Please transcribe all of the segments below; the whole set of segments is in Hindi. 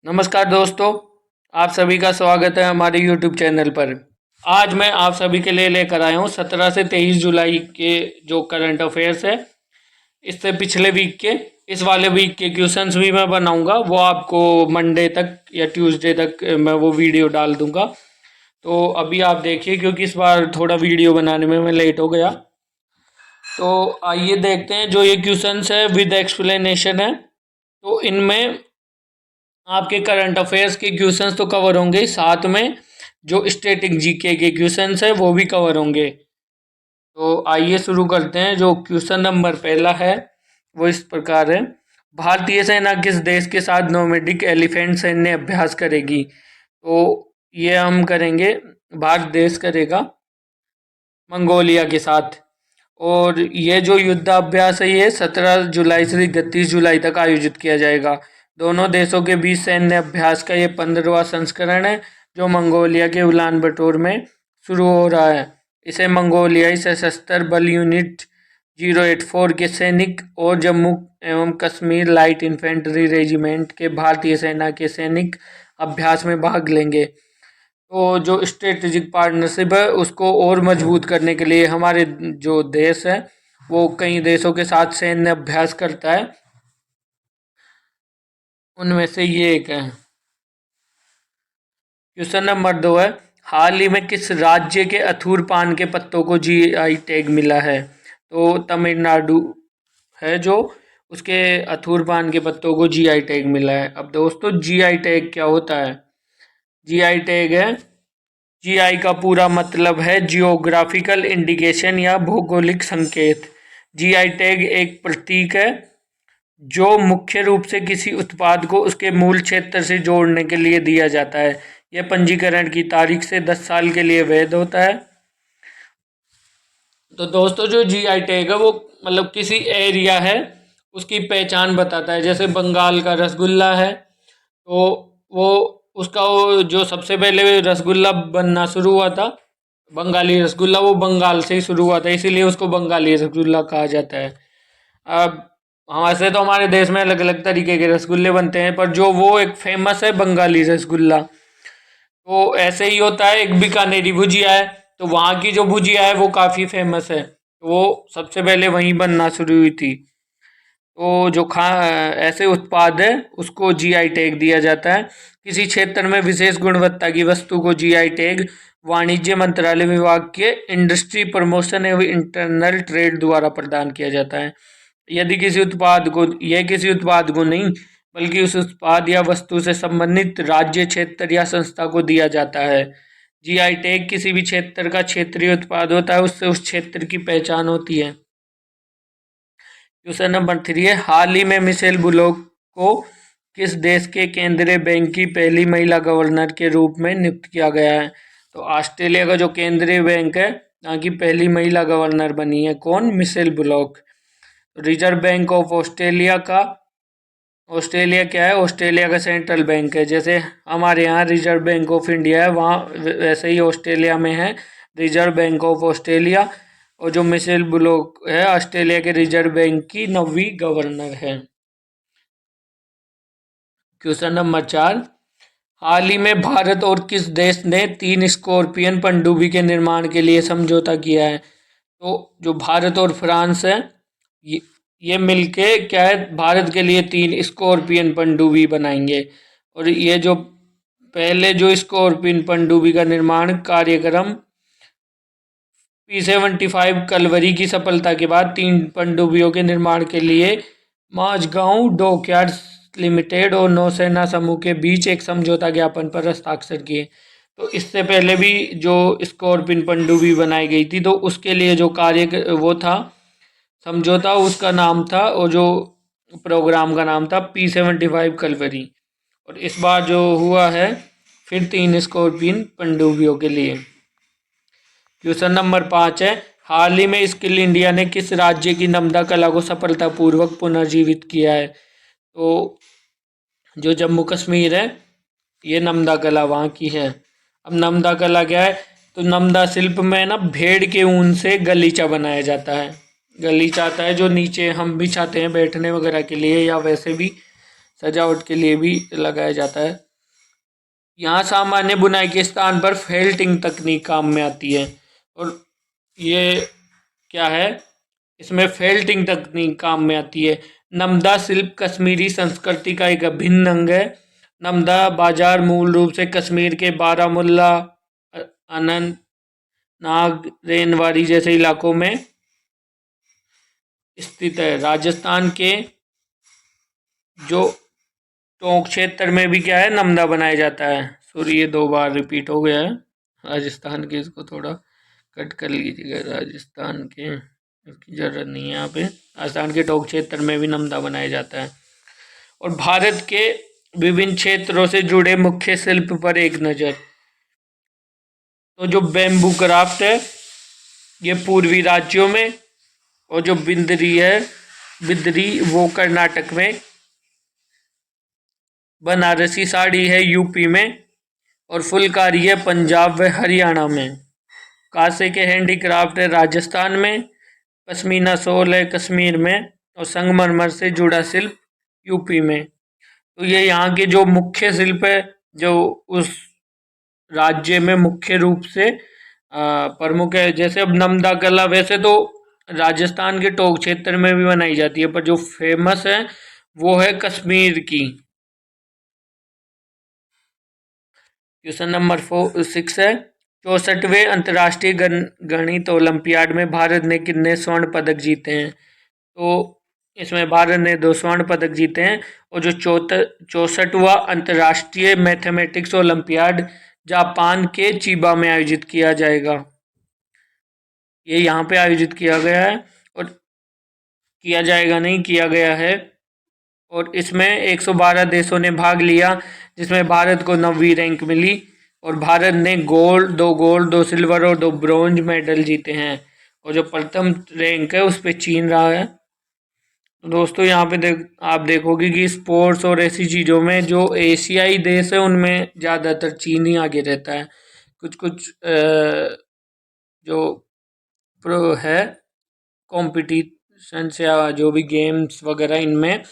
नमस्कार दोस्तों, आप सभी का स्वागत है हमारे YouTube चैनल पर। आज मैं आप सभी के लिए लेकर आया हूँ 17 से 23 जुलाई के जो करंट अफेयर्स है, इससे पिछले वीक के, इस वाले वीक के क्वेश्चंस भी मैं बनाऊंगा। वो आपको मंडे तक या ट्यूसडे तक मैं वो वीडियो डाल दूंगा। तो अभी आप देखिए, क्योंकि इस बार थोड़ा वीडियो बनाने में मैं लेट हो गया। तो आइए देखते हैं, जो ये क्वेश्चंस है विद एक्सप्लेनेशन है। तो इनमें आपके करंट अफेयर्स के क्वेश्चंस तो कवर होंगे, साथ में जो स्टैटिक जीके के क्वेश्चंस है वो भी कवर होंगे। तो आइए शुरू करते हैं। जो क्वेश्चन नंबर पहला है वो इस प्रकार है। भारतीय सेना किस देश के साथ नोमैडिक एलिफेंट सैन्य अभ्यास करेगी? तो ये हम करेंगे, भारत देश करेगा मंगोलिया के साथ। और ये जो युद्धाभ्यास है ये 17 जुलाई से 31 जुलाई तक आयोजित किया जाएगा। दोनों देशों के बीच सैन्य अभ्यास का ये 15वां संस्करण है, जो मंगोलिया के उलान बटोर में शुरू हो रहा है। इसे मंगोलियाई सशस्त्र बल यूनिट 084 के सैनिक और जम्मू एवं कश्मीर लाइट इन्फेंट्री रेजिमेंट के भारतीय सेना के सैनिक अभ्यास में भाग लेंगे। तो जो स्ट्रेटेजिक पार्टनरशिप है उसको और मजबूत करने के लिए हमारे जो देश है वो कई देशों के साथ सैन्य अभ्यास करता है, उनमें से ये एक है। क्वेश्चन नंबर 2 है, हाल ही में किस राज्य के अथूर पान के पत्तों को जीआई टैग मिला है? तो तमिलनाडु है जो, उसके अथूर पान के पत्तों को जीआई टैग मिला है। अब दोस्तों, जीआई टैग क्या होता है? जीआई टैग है, जीआई का पूरा मतलब है जियोग्राफिकल इंडिकेशन या भौगोलिक संकेत। जीआई टैग एक प्रतीक है जो मुख्य रूप से किसी उत्पाद को उसके मूल क्षेत्र से जोड़ने के लिए दिया जाता है। यह पंजीकरण की तारीख से 10 साल के लिए वैध होता है। तो दोस्तों, जो जीआई टैग है वो मतलब किसी एरिया है उसकी पहचान बताता है। जैसे बंगाल का रसगुल्ला है, तो वो उसका वो जो सबसे पहले रसगुल्ला बनना शुरू हुआ था, बंगाली रसगुल्ला, वो बंगाल से ही शुरू हुआ था, इसीलिए उसको बंगाली रसगुल्ला कहा जाता है। अब वैसे तो हमारे देश में अलग अलग तरीके के रसगुल्ले बनते हैं, पर जो वो एक फेमस है बंगाली रसगुल्ला। तो ऐसे ही होता है, एक बीकानेरी भुजिया है, तो वहाँ की जो भुजिया है वो काफ़ी फेमस है, वो सबसे पहले वहीं बनना शुरू हुई थी। तो जो ऐसे उत्पाद है उसको जीआई टैग दिया जाता है। किसी क्षेत्र में विशेष गुणवत्ता की वस्तु को जीआई टैग वाणिज्य मंत्रालय विभाग के इंडस्ट्री प्रमोशन एवं इंटरनल ट्रेड द्वारा प्रदान किया जाता है। यदि किसी उत्पाद को नहीं, बल्कि उस उत्पाद या वस्तु से संबंधित राज्य, क्षेत्र या संस्था को दिया जाता है। जीआई टैग किसी भी क्षेत्र का क्षेत्रीय उत्पाद होता है, उससे उस क्षेत्र की पहचान होती है। क्वेश्चन नंबर 3 है, हाल ही में मिशेल बुलोक को किस देश के केंद्रीय बैंक की पहली महिला गवर्नर के रूप में नियुक्त किया गया है? तो ऑस्ट्रेलिया का जो केंद्रीय बैंक है, यहाँ की पहली महिला गवर्नर बनी है कौन? Michelle Bullock. Reserve bank of Australia का, ऑस्ट्रेलिया क्या है? ऑस्ट्रेलिया का सेंट्रल बैंक है। जैसे हमारे यहाँ रिजर्व बैंक ऑफ इंडिया है, वहाँ वैसे ही ऑस्ट्रेलिया में है रिजर्व बैंक ऑफ ऑस्ट्रेलिया। और जो मिशेल बुलोक है ऑस्ट्रेलिया के रिजर्व बैंक की 9वीं गवर्नर है। क्वेश्चन नंबर 4, हाल ही में भारत और किस देश ने 3 स्कॉर्पियन पनडुब्बी के निर्माण के लिए समझौता किया है? तो जो भारत और फ्रांस है, ये ये मिलके क्या है, भारत के लिए 3 स्कॉर्पियन पनडुब्बी बनाएंगे। और ये जो पहले जो स्कॉर्पियन पनडुब्बी का निर्माण कार्यक्रम P-75 कलवरी की सफलता के बाद 3 पनडुब्बियों के निर्माण के लिए माझगांव डॉकयार्ड्स लिमिटेड और नौसेना समूह के बीच एक समझौता ज्ञापन पर हस्ताक्षर किए। तो इससे पहले भी जो स्कॉर्पियन पनडुब्बी बनाई गई थी, तो उसके लिए जो कार्य वो था समझौता, उसका नाम था, और जो प्रोग्राम का नाम था P-75 कलवरी। और इस बार जो हुआ है फिर 3 स्कॉर्पियन पनडुब्बियों के लिए। क्वेश्चन नंबर 5 है, हाल ही में स्किल इंडिया ने किस राज्य की नमदा कला को सफलतापूर्वक पुनर्जीवित किया है? तो जो जम्मू कश्मीर है, ये नमदा कला वहाँ की है। अब नमदा कला क्या है? तो नमदा शिल्प में ना भेड़ के ऊन से गलीचा बनाया जाता है। गलीचा आता है जो नीचे हम बिछाते हैं बैठने वगैरह के लिए, या वैसे भी सजावट के लिए भी लगाया जाता है। यहाँ सामान्य बुनाई के स्थान पर फेल्टिंग तकनीक काम में आती है। और ये क्या है, इसमें फेल्टिंग तकनीक काम में आती है। नमदा शिल्प कश्मीरी संस्कृति का एक अभिन्न अंग है। नमदा बाजार मूल रूप से कश्मीर के बारामुल्ला, अनंतनाग, रेनवारी जैसे इलाकों में स्थित है। राजस्थान के जो टोंक क्षेत्र में भी क्या है, नमदा बनाया जाता है। सॉरी, ये 2 बार रिपीट हो गया है। राजस्थान के, इसको थोड़ा कट कर लीजिएगा। राजस्थान के, इसकी जरूरत नहीं है यहाँ पे। राजस्थान के टोंक क्षेत्र में भी नमदा बनाया जाता है। और भारत के विभिन्न क्षेत्रों से जुड़े मुख्य शिल्प पर एक नज़र। तो जो बैम्बू क्राफ्ट है ये पूर्वी राज्यों में, और जो बिदरी वो कर्नाटक में, बनारसी साड़ी है यूपी में, और फुलकारी है पंजाब व हरियाणा में। कांसे के हैंडीक्राफ्ट है राजस्थान में, पश्मीना शॉल है कश्मीर में, और संगमरमर से जुड़ा शिल्प यूपी में। तो ये यहाँ के जो मुख्य शिल्प है जो उस राज्य में मुख्य रूप से प्रमुख है। जैसे अब नमदा कला वैसे तो राजस्थान के टोंक क्षेत्र में भी बनाई जाती है, पर जो फेमस है वो है कश्मीर की। क्वेश्चन नंबर 6 है, 64वें अंतर्राष्ट्रीय गणित ओलंपियाड में भारत ने कितने स्वर्ण पदक जीते हैं? तो इसमें भारत ने 2 स्वर्ण पदक जीते हैं। और जो 64वां अंतर्राष्ट्रीय मैथमेटिक्स ओलंपियाड जापान के चिबा में आयोजित किया जाएगा। ये यहाँ पे आयोजित किया गया है, और किया जाएगा नहीं, किया गया है। और इसमें 112 देशों ने भाग लिया, जिसमें भारत को 9वीं रैंक मिली। और भारत ने 2 गोल्ड, 2 सिल्वर और 2 ब्रोंज मेडल जीते हैं। और जो प्रथम रैंक है उस पे चीन रहा है। तो दोस्तों यहाँ पे आप देखोगे कि स्पोर्ट्स और ऐसी चीज़ों में जो एशियाई देश है उनमें ज़्यादातर चीन ही आगे रहता है। कुछ कुछ जो प्रो है कॉम्पिटिशन्स या जो भी गेम्स वगैरह, इनमें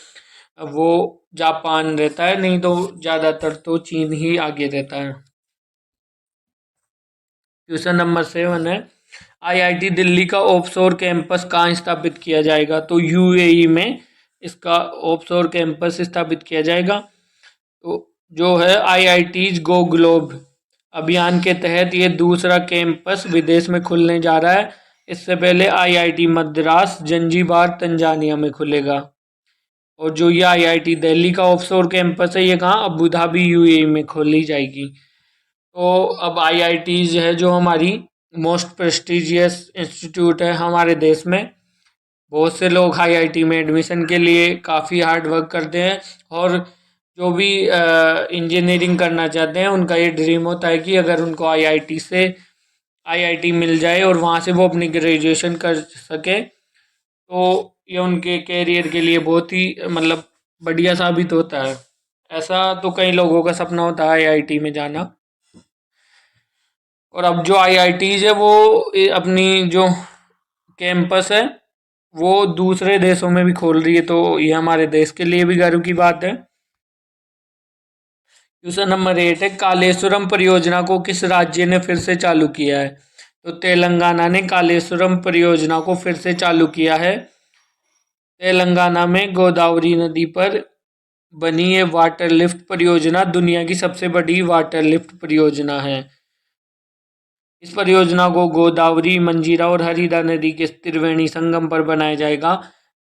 वो जापान रहता है, नहीं तो ज़्यादातर तो चीन ही आगे रहता है। क्वेश्चन नंबर 7 है, आईआईटी दिल्ली का ऑफशोर कैंपस कहाँ स्थापित किया जाएगा? तो यूएई में इसका ऑफशोर कैंपस स्थापित किया जाएगा। तो जो है आईआईटीज गो ग्लोब अभियान के तहत ये दूसरा कैंपस विदेश में खुलने जा रहा है। इससे पहले आईआईटी मद्रास जंजीबार तंजानिया में खुलेगा। और जो ये आईआईटी दिल्ली का ऑफशोर कैंपस है ये कहाँ, अबू धाबी यूएई में खोली जाएगी। तो अब आईआईटीज है जो हमारी मोस्ट प्रेस्टिजियस इंस्टीट्यूट है हमारे देश में। बहुत से लोग आईआईटी में एडमिशन के लिए काफ़ी हार्ड वर्क करते हैं, और जो भी इंजीनियरिंग करना चाहते हैं उनका ये ड्रीम होता है कि अगर उनको आईआईटी मिल जाए और वहाँ से वो अपनी ग्रेजुएशन कर सके, तो ये उनके कैरियर के लिए बहुत ही मतलब बढ़िया साबित होता है। ऐसा तो कई लोगों का सपना होता है आईआईटी में जाना। और अब जो आईआईटीज है वो अपनी जो कैंपस है वो दूसरे देशों में भी खोल रही है, तो ये हमारे देश के लिए भी गर्व की बात है। क्वेश्चन नंबर 8 है, कालेश्वरम परियोजना को किस राज्य ने फिर से चालू किया है? तो तेलंगाना ने कालेश्वरम परियोजना को फिर से चालू किया है। तेलंगाना में गोदावरी नदी पर बनी ये वाटर लिफ्ट परियोजना दुनिया की सबसे बड़ी वाटर लिफ्ट परियोजना है। इस परियोजना को गोदावरी, मंजीरा और हरिदा नदी के त्रिवेणी संगम पर बनाया जाएगा।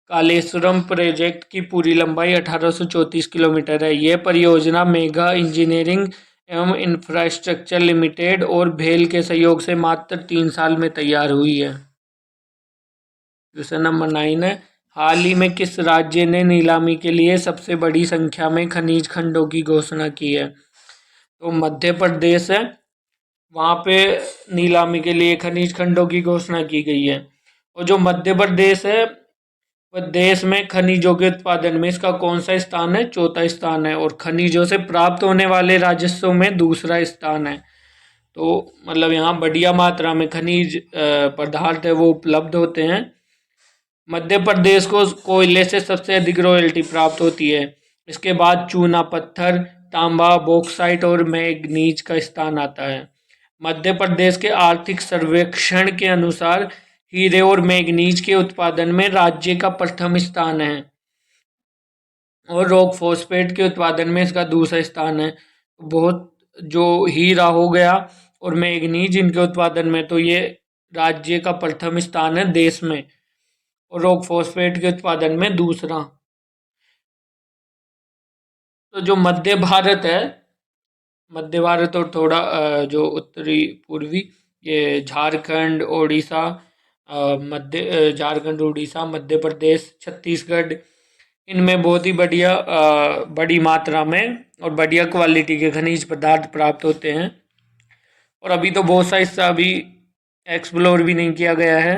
कालेश्वरम प्रोजेक्ट की पूरी लंबाई 1834 किलोमीटर है। यह परियोजना मेगा इंजीनियरिंग एवं इंफ्रास्ट्रक्चर लिमिटेड और भेल के सहयोग से मात्र 3 साल में तैयार हुई है। क्वेश्चन नंबर 9 है, हाल ही में किस राज्य ने नीलामी के लिए सबसे बड़ी संख्या में खनिज खंडों की घोषणा की है? तो मध्य प्रदेश है, वहाँ पे नीलामी के लिए खनिज खंडों की घोषणा की गई है। और जो मध्य प्रदेश है वह देश में खनिजों के उत्पादन में इसका कौन सा स्थान है? चौथा स्थान है। और खनिजों से प्राप्त होने वाले राजस्व में दूसरा स्थान है। तो मतलब यहाँ बढ़िया मात्रा में खनिज पदार्थ है वो उपलब्ध होते हैं। मध्य प्रदेश को कोयले से सबसे अधिक रॉयल्टी प्राप्त होती है। इसके बाद चूना पत्थर, तांबा, बॉक्साइट और मैग्नीज का स्थान आता है। मध्य प्रदेश के आर्थिक सर्वेक्षण के अनुसार हीरे और मैग्नीज के उत्पादन में राज्य का प्रथम स्थान है और रॉक फॉस्फेट के उत्पादन में इसका दूसरा स्थान है। बहुत जो हीरा हो गया और मैग्नीज इनके उत्पादन में तो ये राज्य का प्रथम स्थान है देश में, और रॉक फॉस्फेट के उत्पादन में दूसरा। तो जो मध्य भारत है, मध्य भारत और थोड़ा जो उत्तरी पूर्वी, ये झारखंड, ओडिशा, झारखंड, उड़ीसा, मध्य प्रदेश, छत्तीसगढ़, इनमें बहुत ही बढ़िया बड़ी मात्रा में और बढ़िया क्वालिटी के खनिज पदार्थ प्राप्त होते हैं। और अभी तो बहुत सा हिस्सा अभी एक्सप्लोर भी नहीं किया गया है।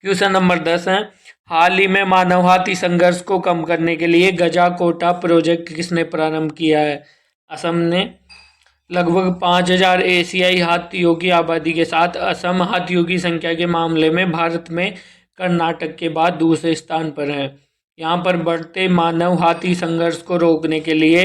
क्वेश्चन नंबर 10 है, हाल ही में मानव हाथी संघर्ष को कम करने के लिए गजा कोटा प्रोजेक्ट किसने प्रारंभ किया है? असम ने। लगभग 5000 एशियाई हाथियों की आबादी के साथ असम हाथियों की संख्या के मामले में भारत में कर्नाटक के बाद दूसरे स्थान पर है। यहाँ पर बढ़ते मानव हाथी संघर्ष को रोकने के लिए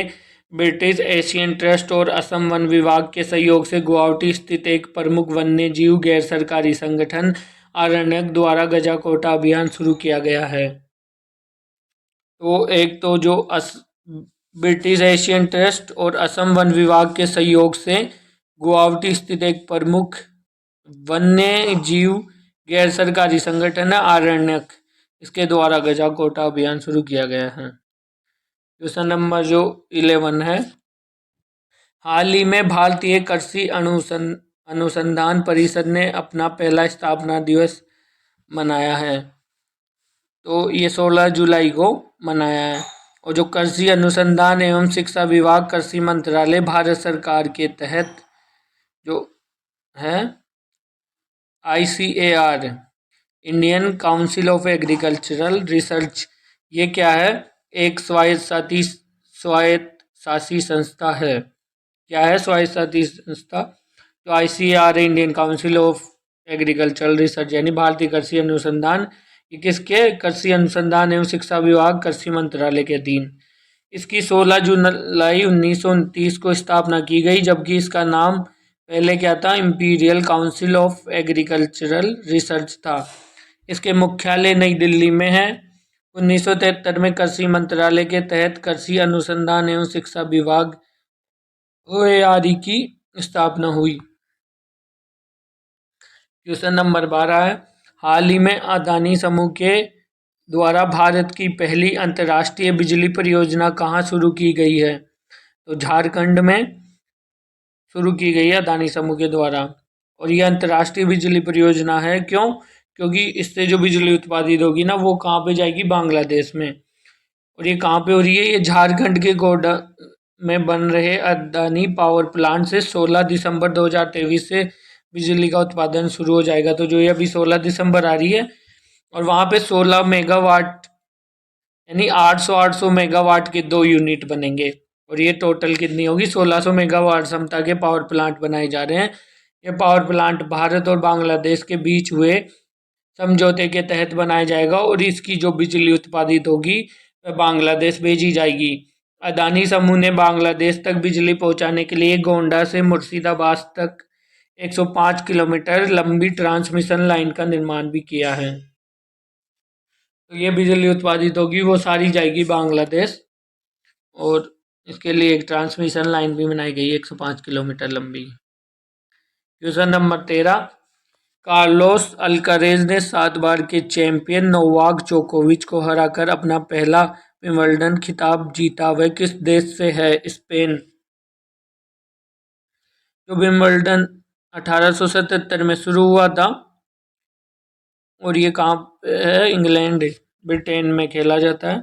ब्रिटिश एशियन ट्रस्ट और असम वन विभाग के सहयोग से गुवाहाटी स्थित एक प्रमुख वन्य जीव गैर सरकारी संगठन आरण्यक द्वारा गजा कोटा अभियान शुरू किया गया है। तो एक तो जो ब्रिटिश एशियन ट्रस्ट और असम वन विभाग के सहयोग से गुवाहाटी स्थित एक प्रमुख वन्य जीव गैर सरकारी संगठन है आरण्यक, इसके द्वारा गजा कोटा अभियान शुरू किया गया है। क्वेश्चन नंबर जो 11 है, हाल ही में भारतीय कृषि अनुसंधान परिषद ने अपना पहला स्थापना दिवस मनाया है। तो ये 16 जुलाई को मनाया है। और जो कृषि अनुसंधान एवं शिक्षा विभाग कृषि मंत्रालय भारत सरकार के तहत जो है ICAR, Indian council of agricultural research, ये क्या है? एक स्वायत्तशासी संस्था है। क्या है? स्वायत्तशासी संस्था। तो ICAR, Indian council of agricultural research, यानी भारतीय कृषि अनुसंधान, ये किसके? कृषि अनुसंधान एवं शिक्षा विभाग कृषि मंत्रालय के अधीन। इसकी 16 जुलाई 1929 को स्थापना की गई, जबकि इसका नाम पहले क्या था? Imperial council of agricultural research था। इसके मुख्यालय नई दिल्ली में है। 1973 में कृषि मंत्रालय के तहत कृषि अनुसंधान एवं शिक्षा विभाग OARE की स्थापना हुई। क्वेश्चन नंबर 12 है, हाल ही में अदानी समूह के द्वारा भारत की पहली अंतर्राष्ट्रीय बिजली परियोजना कहाँ शुरू की गई है? तो झारखंड में शुरू की गई है अदानी समूह के द्वारा। और ये अंतर्राष्ट्रीय बिजली परियोजना है, क्यों? क्योंकि इससे जो बिजली उत्पादित होगी ना, वो कहाँ पे जाएगी? बांग्लादेश में। और ये कहाँ पे हो रही है? ये झारखंड के गोड्डा में बन रहे अदानी पावर प्लांट से 16 दिसंबर 2023 से बिजली का उत्पादन शुरू हो जाएगा। तो जो ये अभी 16 दिसंबर आ रही है, और वहाँ पे 16 मेगावाट यानी 800 मेगावाट के 2 यूनिट बनेंगे। और ये टोटल कितनी होगी? 1600 मेगावाट क्षमता के पावर प्लांट बनाए जा रहे हैं। ये पावर प्लांट भारत और बांग्लादेश के बीच हुए समझौते के तहत बनाया जाएगा, और इसकी जो बिजली उत्पादित होगी वह बांग्लादेश भेजी जाएगी। अदानी समूह ने बांग्लादेश तक बिजली पहुंचाने के लिए गोंडा से मुर्शिदाबाद तक 105 किलोमीटर लंबी ट्रांसमिशन लाइन का निर्माण भी किया है। तो ये बिजली उत्पादित होगी वो सारी जाएगी बांग्लादेश, और इसके लिए एक ट्रांसमिशन लाइन भी बनाई गई 105 किलोमीटर लंबी। क्वेश्चन नंबर 13, कार्लोस अल्कारेज ने 7 बार के चैंपियन नोवाक जोकोविच को हराकर अपना पहला विंबलडन खिताब जीता। वह किस देश से है? स्पेन। जो विंबलडन 1877 में शुरू हुआ था, और ये कहाँ पे है? इंग्लैंड, ब्रिटेन में खेला जाता है।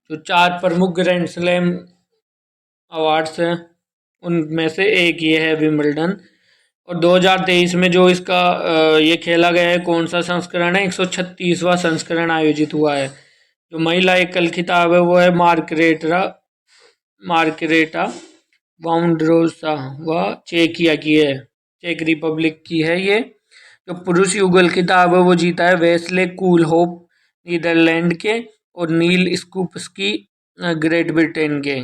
जो 4 प्रमुख ग्रैंड स्लैम अवार्ड्स हैं उनमें से एक ये है विंबलडन। और 2023 में जो इसका ये खेला गया है, कौन सा संस्करण है? 136वां संस्करण आयोजित हुआ है। जो महिला एकल खिताब है वो है मार्करेटा वाउंड्रोसा, वह चेकिया की है, चेक रिपब्लिक की है ये। जो पुरुष युगल खिताब है वो जीता है वेस्ले कूलहोफ नीदरलैंड के, और नील स्कूप्सकी ग्रेट ब्रिटेन के।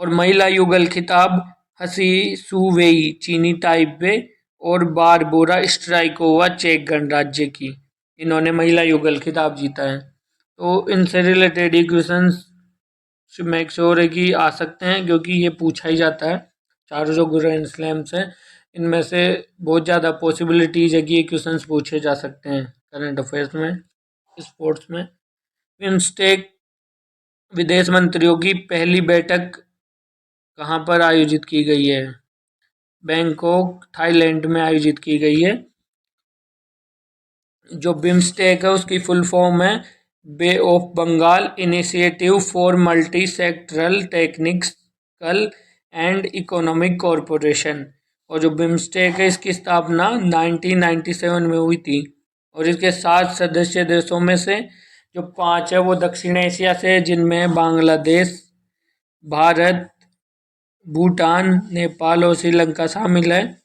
और महिला युगल खिताब हसी सुवेई चीनी ताइपे और बारबोरा स्ट्राइकोवा चेक गणराज्य की। इन्होंने महिला युगल खिताब जीता है। तो इनसे रिलेटेड ही क्वेश्चंस मेक श्योर है कि आ सकते हैं, क्योंकि ये पूछा ही जाता है। चारों जो ग्रैंड स्लैम्स हैं इनमें से बहुत ज़्यादा पॉसिबिलिटीज है कि ये क्वेश्चंस पूछे जा सकते हैं करंट अफेयर्स में, स्पोर्ट्स में। बिम्स्टेक विदेश मंत्रियों की पहली बैठक कहाँ पर आयोजित की गई है? बैंकॉक, थाईलैंड में आयोजित की गई है। जो बिम्स्टेक है उसकी फुल फॉर्म है bay of Bengal initiative for multi sectoral technical and economic corporation. और जो बिम्स्टेक है इसकी स्थापना 1997 में हुई थी। और इसके 7 सदस्य देशों में से जो 5 है वो दक्षिण एशिया से है, जिनमें बांग्लादेश, भारत, भूटान, नेपाल और श्रीलंका शामिल है।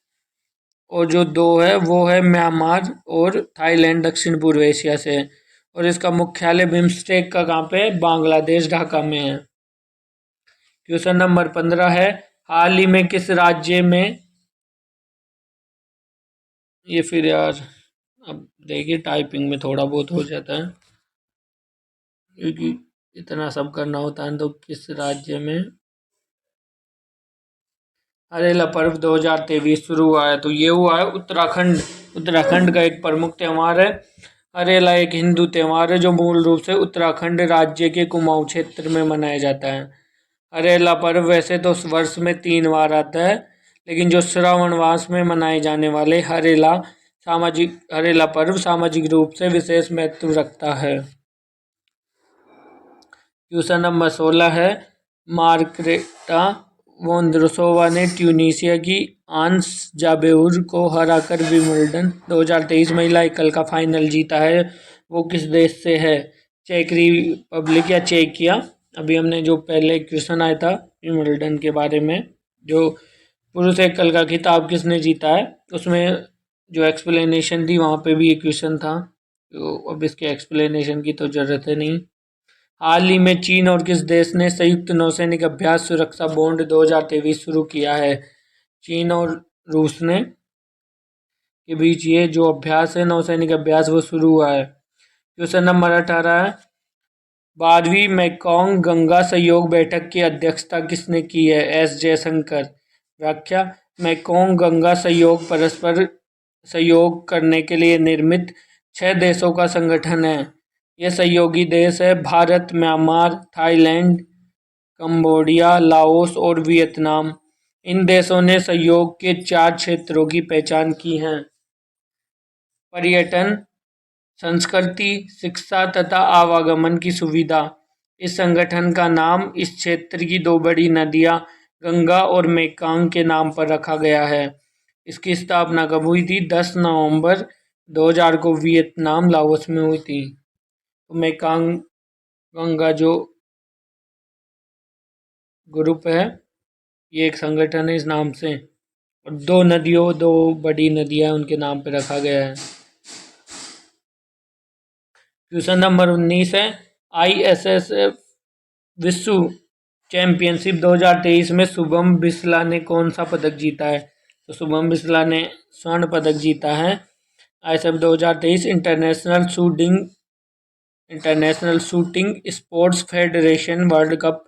और जो 2 है वो है म्यांमार और थाईलैंड दक्षिण पूर्व एशिया से है। और इसका मुख्यालय बिम्स्टेक का कहाँ पे है? बांग्लादेश ढाका में है। क्वेश्चन नंबर 15 है, हाल ही में किस राज्य में, ये फिर यार अब देखिए टाइपिंग में थोड़ा बहुत हो जाता है, क्योंकि इतना सब करना होता है। तो किस राज्य में हरेला पर्व 2023 शुरू हुआ है? तो ये हुआ है उत्तराखंड। उत्तराखंड का एक प्रमुख त्यौहार है। हरेला एक हिंदू त्यौहार है जो मूल रूप से उत्तराखंड राज्य के कुमाऊं क्षेत्र में मनाया जाता है। हरेला पर्व वैसे तो वर्ष में 3 बार आता है, लेकिन जो श्रावण मास में मनाए जाने वाले हरेला पर्व सामाजिक रूप से विशेष महत्व रखता है। क्वेश्चन नंबर 16 है, मार्करेटा वोंद्रोसोवा ने ट्यूनीशिया की आंस जाबेउर को हराकर विंबलडन 2023 महिला एकल का फाइनल जीता है। वो किस देश से है? चेक रिपब्लिक या चेकिया। अभी हमने जो पहले क्वेश्चन आया था विंबलडन के बारे में, जो पुरुष एकल का खिताब किसने जीता है, उसमें जो एक्सप्लेनेशन थी वहाँ पे भी ये क्वेश्चन था। तो अब इसके एक्सप्लेनेशन की तो ज़रूरत है नहीं। हाल ही में चीन और किस देश ने संयुक्त नौसैनिक अभ्यास सुरक्षा बॉन्ड 2023 शुरू किया है? चीन और रूस ने के बीच ये जो अभ्यास है, नौसैनिक अभ्यास, वो शुरू हुआ है। क्वेश्चन नंबर 18 है, 12वीं मैकॉन्ग गंगा सहयोग बैठक की अध्यक्षता किसने की है? एस जयशंकर। व्याख्या, मैकॉन्ग गंगा सहयोग परस्पर सहयोग करने के लिए निर्मित 6 देशों का संगठन है। ये सहयोगी देश है Bharat, Myanmar, Thailand, Cambodia, Laos और वियतनाम। इन देशों ने सहयोग के 4 क्षेत्रों की पहचान की है: पर्यटन, संस्कृति, शिक्षा तथा आवागमन की सुविधा। इस संगठन का नाम इस क्षेत्र की 2 बड़ी नदियां गंगा और मेकांग के नाम पर रखा गया है। इसकी स्थापना कब हुई थी? 10 नवंबर 2000 को वियतनाम लाओस में हुई थी। तो मेकांग गंगा जो ग्रुप है ये एक संगठन है इस नाम से, और 2 बड़ी नदियां उनके नाम पे रखा गया है। क्वेश्चन नंबर 19 है, ISSF विश्व चैंपियनशिप 2023 में शुभम बिस्ला ने कौन सा पदक जीता है? तो शुभम बिस्ला ने स्वर्ण पदक जीता है। ISSF 2023 international shooting sports federation world cup,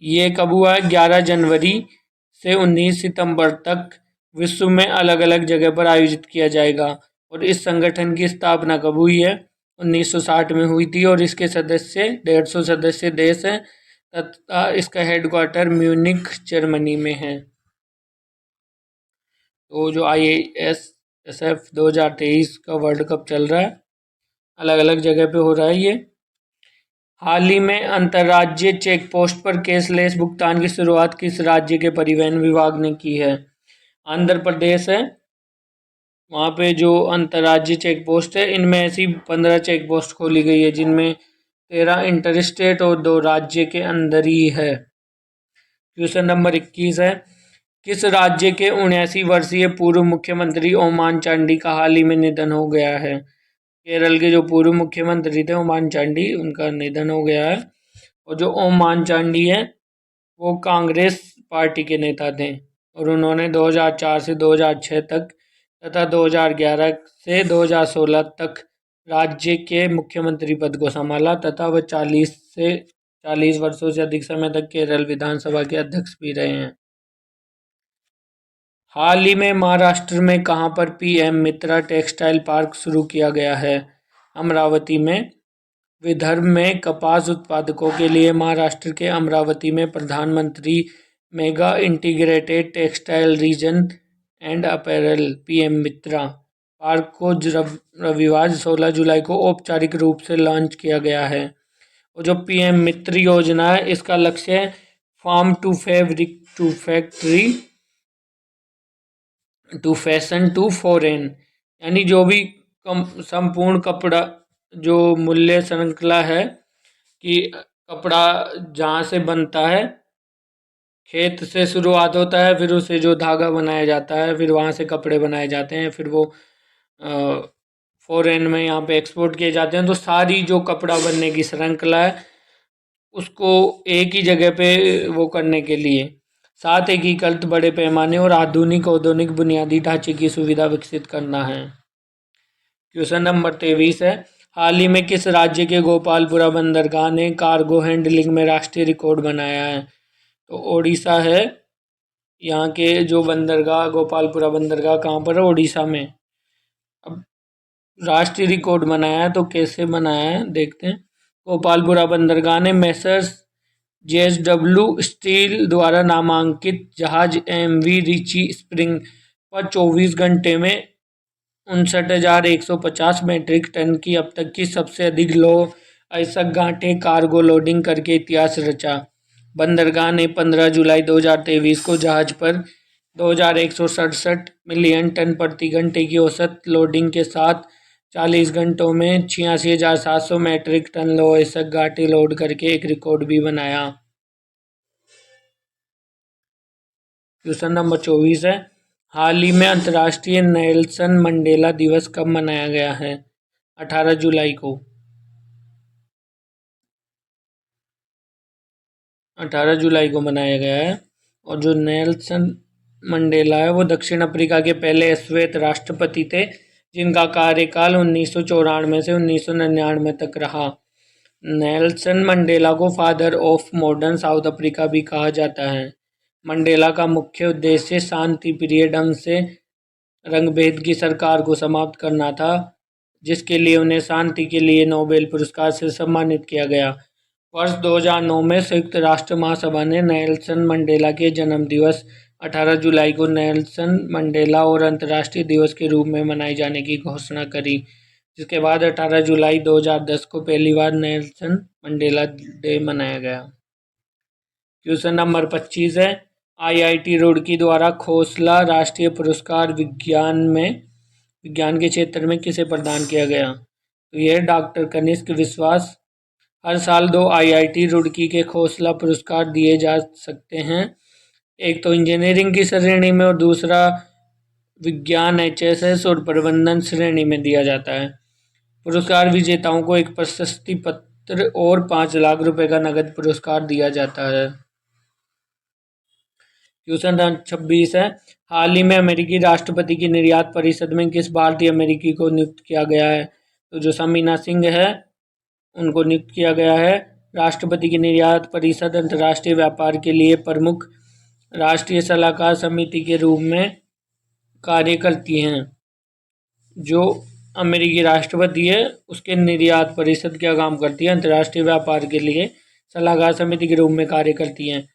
ये कब हुआ है? 11 जनवरी से 19 सितंबर तक विश्व में अलग अलग जगह पर आयोजित किया जाएगा। और इस संगठन की स्थापना कब हुई है? 1960 में हुई थी। और इसके सदस्य 150 सदस्य देश हैं तथा इसका हेडक्वार्टर म्यूनिख जर्मनी में है। तो जो ISSF 2023 का वर्ल्ड कप चल रहा है, अलग अलग जगह पे हो रहा है ये। हाल ही में अंतर्राज्यीय चेक पोस्ट पर कैशलेस भुगतान की शुरुआत किस राज्य के परिवहन विभाग ने की है? आंध्र प्रदेश है। वहाँ पे जो अंतर्राज्यीय चेक पोस्ट है, इनमें ऐसी 15 चेक पोस्ट खोली गई है, जिनमें 13 इंटर स्टेट और 2 राज्य के अंदर ही है। क्वेश्चन नंबर 21 है, किस राज्य के 79 वर्षीय पूर्व मुख्यमंत्री ओमान चांडी का हाल ही में निधन हो गया है? केरल के जो पूर्व मुख्यमंत्री थे ओमान चांडी, उनका निधन हो गया है। और जो ओमान चांडी है वो कांग्रेस पार्टी के नेता थे और उन्होंने 2004 से 2006 तक तथा 2011 से 2016 तक राज्य के मुख्यमंत्री पद को संभाला तथा वह 40 वर्षों से अधिक समय तक केरल विधानसभा के अध्यक्ष भी रहे हैं। हाल ही में महाराष्ट्र में कहां पर पीएम मित्रा टेक्सटाइल पार्क शुरू किया गया है? अमरावती में। विदर्भ में कपास उत्पादकों के लिए महाराष्ट्र के अमरावती में प्रधानमंत्री mega integrated textile reason and apparel PM Mitra park को रविवार 16 जुलाई को औपचारिक रूप से लॉन्च किया गया है। और जो पीएम मित्र योजना है इसका लक्ष्य है farm to fabric to factory to fashion to foreign, यानी जो भी संपूर्ण कपड़ा जो मूल्य श्रृंखला है कि कपड़ा जहाँ से बनता है, खेत से शुरुआत होता है, फिर उसे जो धागा बनाया जाता है, फिर वहाँ से कपड़े बनाए जाते हैं, फिर वो फॉरेन में यहाँ पे एक्सपोर्ट किए जाते हैं। तो सारी जो कपड़ा बनने की श्रृंखला है उसको एक ही जगह पे वो करने के लिए साथ एकीकृत बड़े पैमाने और आधुनिक औद्योगिक बुनियादी ढांचे की सुविधा विकसित करना है। क्वेश्चन नंबर 23 है, हाल ही में किस राज्य के गोपालपुरा बंदरगाह ने कार्गो हैंडलिंग में राष्ट्रीय रिकॉर्ड बनाया है? तो ओडिशा है। यहाँ के जो बंदरगाह गोपालपुरा बंदरगाह कहाँ पर है? ओडिशा में। अब राष्ट्रीय रिकॉर्ड बनाया है तो कैसे बनाया है देखते हैं। गोपालपुरा बंदरगाह ने मेसर्स जेएसडब्ल्यू स्टील द्वारा नामांकित जहाज एमवी रिची स्प्रिंग पर 24 घंटे में 59,150 मीट्रिक टन की अब तक की सबसे अधिक लौह अयस्क गांठें कार्गो लोडिंग करके इतिहास रचा। बंदरगाह ने 15 जुलाई 2023 को जहाज पर 2,167 मिलियन टन प्रति घंटे की औसत लोडिंग के साथ 40 घंटों में 86,700 मीट्रिक टन लौह अयस्क गांठें लोड करके एक रिकॉर्ड भी बनाया। क्वेश्चन नंबर 24 है, हाल ही में अंतर्राष्ट्रीय नेल्सन मंडेला दिवस कब मनाया गया है? 18 जुलाई को। 18 जुलाई को मनाया गया है। और जो नेल्सन मंडेला है वो दक्षिण अफ्रीका के पहले श्वेत राष्ट्रपति थे जिनका कार्यकाल 1994 से 1999 तक रहा। नेल्सन मंडेला को father of modern south Africa भी कहा जाता है। मंडेला का मुख्य उद्देश्य शांति प्रिय ढंग से रंगभेद की सरकार को समाप्त करना था, जिसके लिए उन्हें शांति के लिए नोबेल पुरस्कार से सम्मानित किया गया। वर्ष 2009 में संयुक्त राष्ट्र महासभा ने नेल्सन मंडेला के जन्म दिवस 18 जुलाई को नेल्सन मंडेला और अंतर्राष्ट्रीय दिवस के रूप में मनाए जाने की घोषणा करी, जिसके बाद 18 जुलाई 2010 को पहली बार नेल्सन मंडेला डे मनाया गया। क्वेश्चन नंबर 25 है, आईआईटी रुड़की द्वारा खोसला राष्ट्रीय पुरस्कार विज्ञान के क्षेत्र में किसे प्रदान किया गया? तो यह डॉक्टर कनिष्क विश्वास। हर साल 2 आईआईटी रुड़की के खोसला पुरस्कार दिए जा सकते हैं, एक तो इंजीनियरिंग की श्रेणी में और दूसरा विज्ञान एचएसएस और प्रबंधन श्रेणी में दिया जाता है। पुरस्कार विजेताओं को एक प्रशस्ति पत्र और 5 लाख रुपए का नगद पुरस्कार दिया जाता है। क्वेश्चन नंबर 26 है, हाल ही में अमेरिकी राष्ट्रपति की निर्यात परिषद में किस भारतीय अमेरिकी को नियुक्त किया गया है? तो जो समीना सिंह है उनको नियुक्त किया गया है। राष्ट्रपति की निर्यात परिषद अंतर्राष्ट्रीय व्यापार के लिए प्रमुख राष्ट्रीय सलाहकार समिति के रूप में कार्य करती हैं। जो अमेरिकी राष्ट्रपति है उसके निर्यात परिषद क्या काम करती है? अंतर्राष्ट्रीय व्यापार के लिए सलाहकार समिति के रूप में कार्य करती हैं।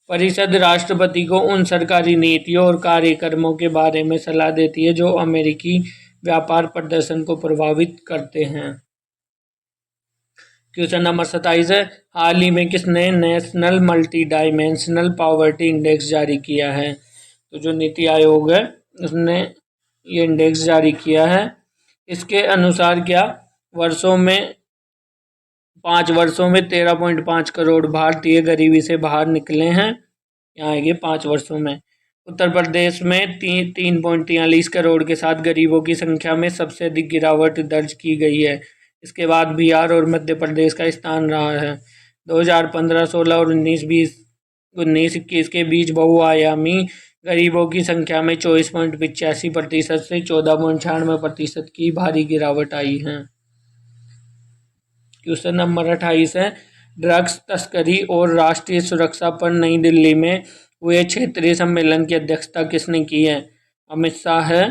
परिषद राष्ट्रपति को उन सरकारी नीतियों और कार्यक्रमों के बारे में सलाह देती है जो अमेरिकी व्यापार प्रदर्शन को प्रभावित करते हैं। क्वेश्चन नंबर 27 है, हाल ही में किसने national multi dimensional poverty index जारी किया है? तो जो नीति आयोग है उसने ये इंडेक्स जारी किया है। इसके अनुसार क्या 5 वर्षों में 13.5 करोड़ भारतीय गरीबी से बाहर निकले हैं। यहाँ आएंगे 5 वर्षों में। उत्तर प्रदेश में 3.43 करोड़ के साथ गरीबों की संख्या में सबसे अधिक गिरावट दर्ज की गई है। इसके बाद बिहार और मध्य प्रदेश का स्थान रहा है। 2015-16 और 19-21 के बीच बहुआयामी गरीबों की संख्या में 24.85% से 14.96% की भारी गिरावट आई है। क्वेश्चन नंबर 28 है, ड्रग्स तस्करी और राष्ट्रीय सुरक्षा पर नई दिल्ली में हुए क्षेत्रीय सम्मेलन की अध्यक्षता किसने की है? अमित शाह है।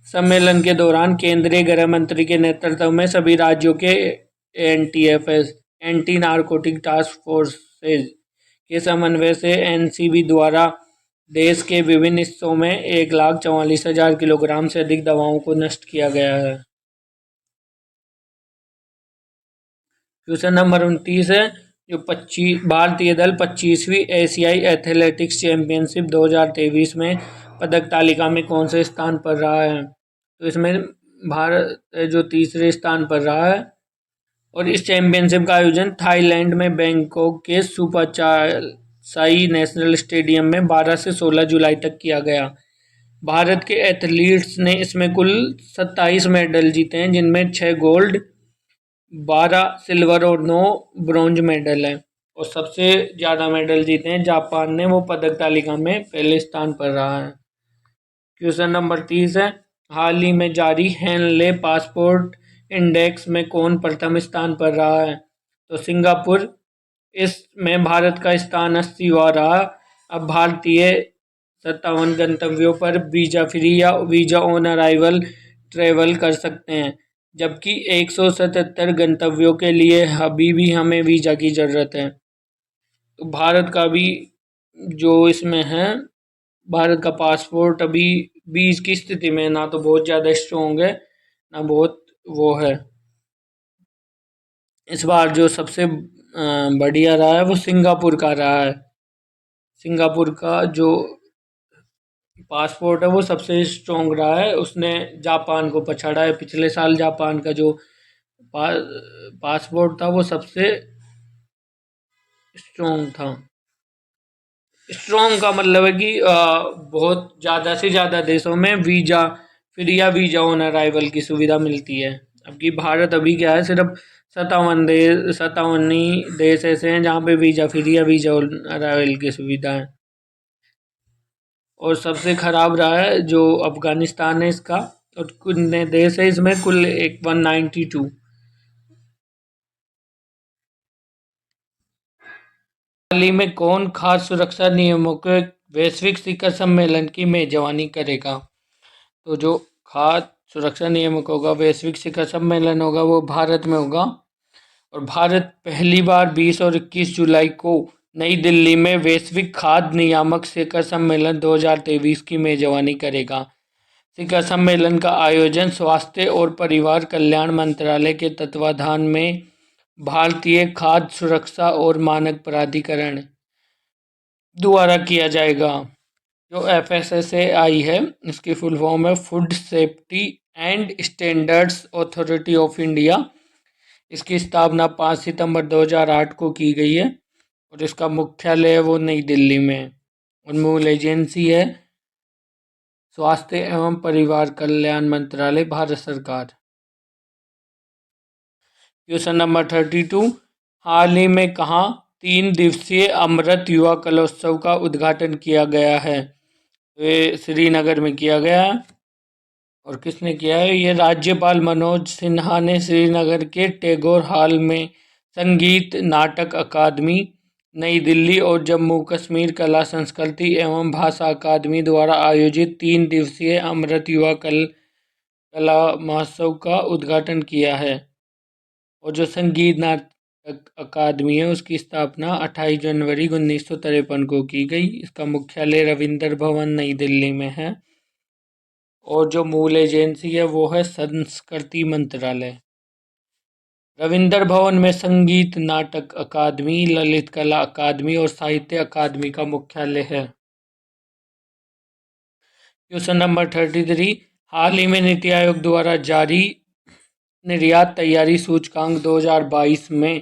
सम्मेलन के दौरान केंद्रीय गृह मंत्री के नेतृत्व में सभी राज्यों के NTFS anti narcotic task forces के समन्वय से एनसीबी द्वारा देश के विभिन्न हिस्सों में 1,44,000 किलोग्राम से अधिक दवाओं को नष्ट किया गया है। क्वेश्चन नंबर 29 है, जो भारतीय दल 25वीं एशियाई एथलेटिक्स चैंपियनशिप 2023 में पदक तालिका में कौन से स्थान पर रहा है? तो इसमें भारत जो तीसरे स्थान पर रहा है। और इस चैंपियनशिप का आयोजन थाईलैंड में बैंकॉक के सुपाचासाई नेशनल स्टेडियम में 12 से 16 जुलाई तक किया गया। भारत के एथलीट्स ने इसमें कुल 27 मेडल जीते हैं, जिनमें 6 गोल्ड, 12 सिल्वर और 9 ब्रॉन्ज मेडल हैं। और सबसे ज़्यादा मेडल जीते हैं जापान ने, वो पदक तालिका में पहले स्थान पर रहा है। क्वेश्चन नंबर 30 है, हाल ही में जारी हेनले पासपोर्ट इंडेक्स में कौन प्रथम स्थान पर रहा है? तो सिंगापुर। इसमें भारत का स्थान 80वां रहा। अब भारतीय 57 गंतव्यों पर वीज़ा फ्री या वीज़ा ऑन अराइवल ट्रेवल कर सकते हैं, जबकि 177 गंतव्यों के लिए अभी भी हमें वीज़ा की ज़रूरत है। तो भारत का भी जो इसमें है, भारत का पासपोर्ट अभी बीच की स्थिति में, ना तो बहुत ज़्यादा स्ट्रॉन्ग है ना बहुत वो है। इस बार जो सबसे बढ़िया रहा है वो सिंगापुर का रहा है। सिंगापुर का जो पासपोर्ट है वो सबसे स्ट्रॉन्ग रहा है, उसने जापान को पछाड़ा है। पिछले साल जापान का जो पासपोर्ट था वो सबसे स्ट्रॉन्ग था। स्ट्रॉन्ग का मतलब है कि बहुत ज़्यादा से ज़्यादा देशों में वीज़ा फ्री या वीज़ा ऑन अराइवल की सुविधा मिलती है। जबकि भारत अभी क्या है, सिर्फ 57 ही देश ऐसे हैं जहाँ पे वीज़ा फ्री या वीज़ा ऑन अराइवल की सुविधा है। और सबसे ख़राब रहा है जो अफ़गानिस्तान है इसका, और कुछ देश है इसमें कुल 192। हाल ही में कौन खाद्य सुरक्षा नियमों के वैश्विक शिखर सम्मेलन की मेजबानी करेगा? तो जो खाद्य सुरक्षा नियमों का होगा वैश्विक शिखर सम्मेलन होगा वो भारत में होगा। और भारत पहली बार 20 और 21 जुलाई को नई दिल्ली में वैश्विक खाद्य नियामक शिखर सम्मेलन 2023 की मेजबानी करेगा। शिखर सम्मेलन का आयोजन स्वास्थ्य और परिवार कल्याण मंत्रालय के तत्वाधान में भारतीय खाद्य सुरक्षा और मानक प्राधिकरण द्वारा किया जाएगा। जो FSSAI है, इसकी फुल फॉर्म है food safety and standards authority of India. इसकी स्थापना 5 सितंबर 2008 को की गई है और इसका मुख्यालय है वो नई दिल्ली में है। और मूल एजेंसी है स्वास्थ्य एवं परिवार कल्याण मंत्रालय, भारत सरकार। क्वेश्चन नंबर 32, हाल ही में कहाँ 3 दिवसीय अमृत युवा कलोत्सव का उद्घाटन किया गया है? ये श्रीनगर में किया गया है। और किसने किया है? ये राज्यपाल मनोज सिन्हा ने श्रीनगर के टैगोर हॉल में संगीत नाटक अकादमी, नई दिल्ली और जम्मू कश्मीर कला संस्कृति एवं भाषा अकादमी द्वारा आयोजित 3 दिवसीय अमृत युवा कला महोत्सव का उद्घाटन किया है। और जो संगीत नाटक अकादमी है उसकी स्थापना 28 जनवरी 1953 को की गई। इसका मुख्यालय रविंद्र भवन नई दिल्ली में है। और जो मूल एजेंसी है वो है संस्कृति मंत्रालय। रविंद्र भवन में संगीत नाटक अकादमी, ललित कला अकादमी और साहित्य अकादमी का मुख्यालय है। क्वेश्चन नंबर 33, हाल ही में नीति आयोग द्वारा जारी निर्यात तैयारी सूचकांक 2022 में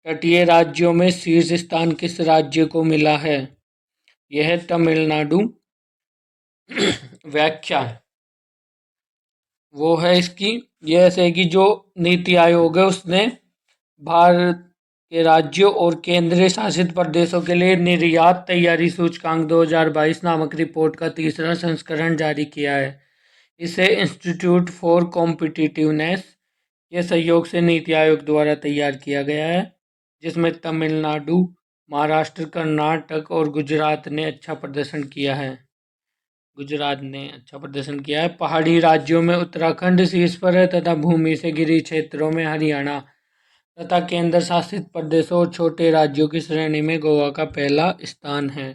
तटीय राज्यों में शीर्ष स्थान किस राज्य को मिला है? यह है तमिलनाडु। व्याख्या वो है इसकी, यह ऐसे कि जो नीति आयोग है उसने भारत के राज्यों और केंद्र शासित प्रदेशों के लिए निर्यात तैयारी सूचकांक 2022 नामक रिपोर्ट का तीसरा संस्करण जारी किया है। इसे इंस्टीट्यूट फॉर कॉम्पिटिटिवनेस के सहयोग से नीति आयोग द्वारा तैयार किया गया है, जिसमें तमिलनाडु, महाराष्ट्र, कर्नाटक और गुजरात ने अच्छा प्रदर्शन किया है। पहाड़ी राज्यों में उत्तराखंड शीर्ष पर है तथा भूमि से घिरी क्षेत्रों में हरियाणा तथा केंद्र शासित प्रदेशों और छोटे राज्यों की श्रेणी में गोवा का पहला स्थान है।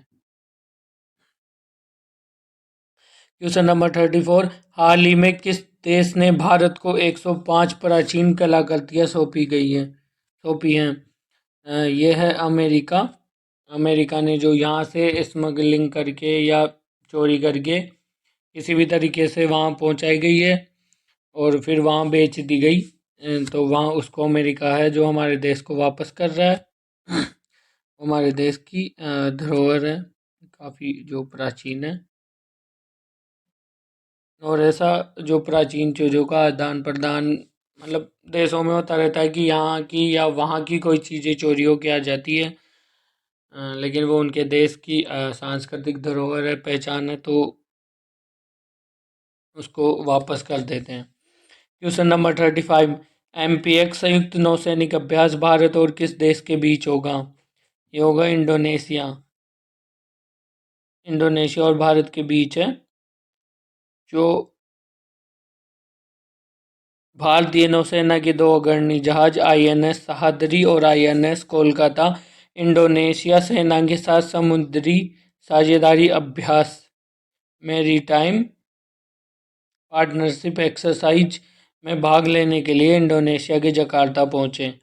क्वेश्चन नंबर 34, हाल ही में किस देश ने भारत को 105 प्राचीन कलाकृतियां सौंपी हैं? ये है अमेरिका। अमेरिका ने जो यहाँ से स्मगलिंग करके या चोरी करके किसी भी तरीके से वहाँ पहुँचाई गई है और फिर वहाँ बेच दी गई, तो वहाँ उसको अमेरिका है जो हमारे देश को वापस कर रहा है। हमारे देश की धरोहर है, काफ़ी जो प्राचीन है, और ऐसा जो प्राचीन चीज़ों का आदान प्रदान मतलब देशों में होता रहता है कि यहाँ की या वहाँ की कोई चीज़ें चोरी होके आ जाती है, लेकिन वो उनके देश की सांस्कृतिक धरोहर है, पहचान है, तो उसको वापस कर देते हैं। क्वेश्चन नंबर 35, MPX संयुक्त नौसैनिक अभ्यास भारत और किस देश के बीच होगा? ये होगा इंडोनेशिया और भारत के बीच है। जो भारतीय नौसेना के दो अग्रणी जहाज INS सहादरी और INS कोलकाता इंडोनेशिया सेना के साथ समुद्री साझेदारी अभ्यास मैरीटाइम पार्टनरशिप एक्सरसाइज में भाग लेने के लिए इंडोनेशिया के जकार्ता पहुंचे।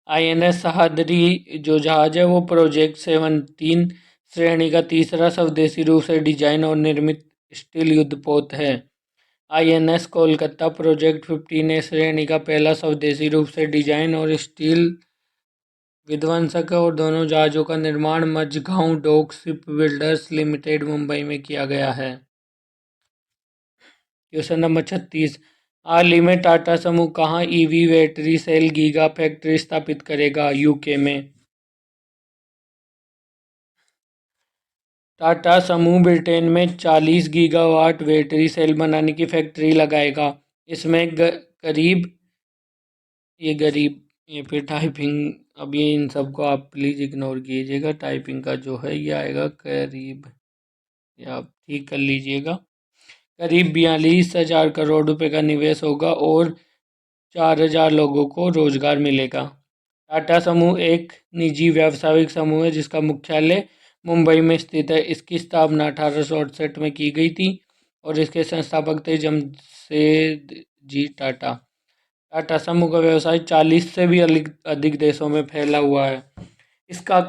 INS सहादरी जो जहाज है वो प्रोजेक्ट 17 श्रेणी का तीसरा स्वदेशी रूप से डिजाइन और निर्मित स्टील युद्धपोत है। INS कोलकाता प्रोजेक्ट 15A श्रेणी का पहला स्वदेशी रूप से डिजाइन और स्टील विध्वंसक है और दोनों जहाज़ों का निर्माण Mazagon dock shipbuilders limited Mumbai में किया गया है। क्वेश्चन नंबर 36, हाल ही में टाटा समूह कहाँ EV battery cell gigafactory स्थापित करेगा? UK में। टाटा समूह ब्रिटेन में 40 गीगावाट बैटरी सेल बनाने की फैक्ट्री लगाएगा। इसमें ये फिर टाइपिंग, अब ये इन सबको आप प्लीज़ इग्नोर कीजिएगा। टाइपिंग का जो है ये आएगा करीब, ये आप ठीक कर लीजिएगा। करीब 42,000 करोड़ रुपए का निवेश होगा और 4,000 लोगों को रोजगार मिलेगा। टाटा समूह एक निजी व्यावसायिक समूह है जिसका मुख्यालय मुंबई में स्थित है। इसकी स्थापना 1868 में की गई थी और इसके संस्थापक थे जमशेद जी टाटा। टाटा समूह का व्यवसाय 40 से भी अधिक देशों में फैला हुआ है। इसका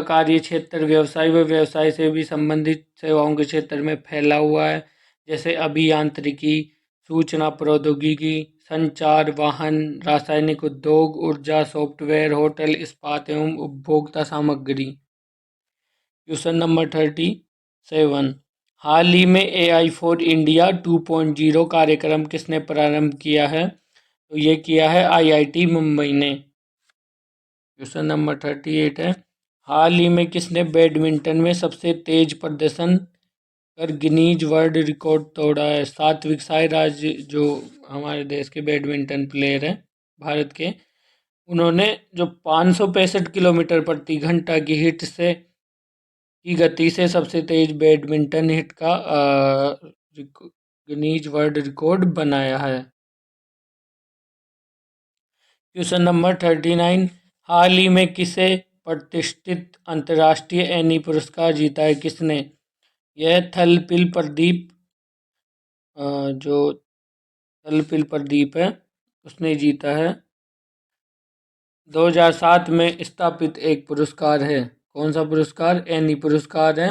कार्य क्षेत्र व्यवसाय व व्यवसाय से भी संबंधित सेवाओं के क्षेत्र में फैला हुआ है, जैसे अभियांत्रिकी, सूचना प्रौद्योगिकी, संचार, वाहन, रासायनिक उद्योग, ऊर्जा, सॉफ्टवेयर, होटल, इस्पात एवं उपभोक्ता सामग्री। क्वेश्चन नंबर 37, हाल ही में AI फॉर इंडिया 2.0 कार्यक्रम किसने प्रारंभ किया है? तो ये किया है IIT मुंबई ने। क्वेश्चन नंबर 38 है, हाल ही में किसने बैडमिंटन में सबसे तेज प्रदर्शन कर गिनीज वर्ल्ड रिकॉर्ड तोड़ा है? सात्विक साईराज जो हमारे देश के बैडमिंटन प्लेयर हैं भारत के, उन्होंने जो 565 किलोमीटर प्रति घंटा की गति से सबसे तेज बैडमिंटन हिट का गिनीज वर्ल्ड रिकॉर्ड बनाया है। क्वेश्चन नंबर 39, हाल ही में किसे प्रतिष्ठित अंतर्राष्ट्रीय एनी पुरस्कार जीता है? किसने? यह थलपिल प्रदीप, जो थलपिल प्रदीप है उसने जीता है। 2007 में स्थापित एक पुरस्कार है। कौन सा पुरस्कार? एनी पुरस्कार है।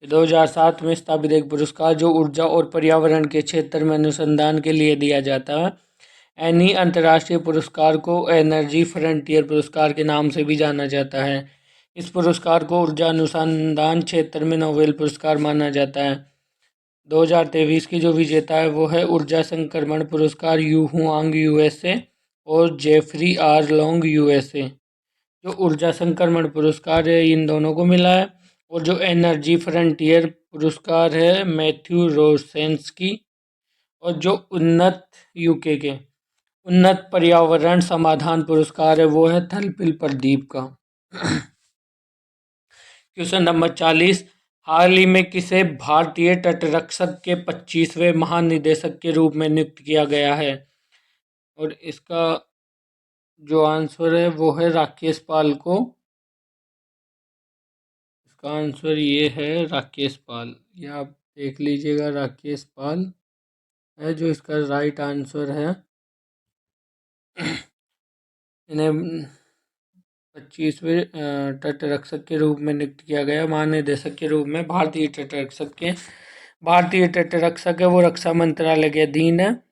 2007 में स्थापित एक पुरस्कार जो ऊर्जा और पर्यावरण के क्षेत्र में अनुसंधान के लिए दिया जाता है। एनी अंतर्राष्ट्रीय पुरस्कार को एनर्जी फ्रंटियर पुरस्कार के नाम से भी जाना जाता है। इस पुरस्कार को ऊर्जा अनुसंधान क्षेत्र में नोबेल पुरस्कार माना जाता है। 2023 की जो विजेता है वो है ऊर्जा संक्रमण पुरस्कार यू हुआंग यूएसए और जेफरी आर लॉन्ग यूएसए। जो ऊर्जा संक्रमण पुरस्कार है इन दोनों को मिला है। और जो एनर्जी फ्रंटियर पुरस्कार है मैथ्यू रोसेंस्की। और जो उन्नत यूके के उन्नत पर्यावरण समाधान पुरस्कार है वो है थलपिल प्रदीप का। क्वेश्चन नंबर 40, हाल ही में किसे भारतीय तटरक्षक के 25वें महानिदेशक के रूप में नियुक्त किया गया है? और इसका जो आंसर है वो है राकेश पाल को। इसका आंसर ये है राकेश पाल, ये आप देख लीजिएगा, राकेश पाल है जो इसका राइट आंसर है। इन्हें 25वें तटरक्षक के रूप में नियुक्त किया गया, महानिदेशक के रूप में। भारतीय तटरक्षक है वो रक्षा मंत्रालय के अधीन है।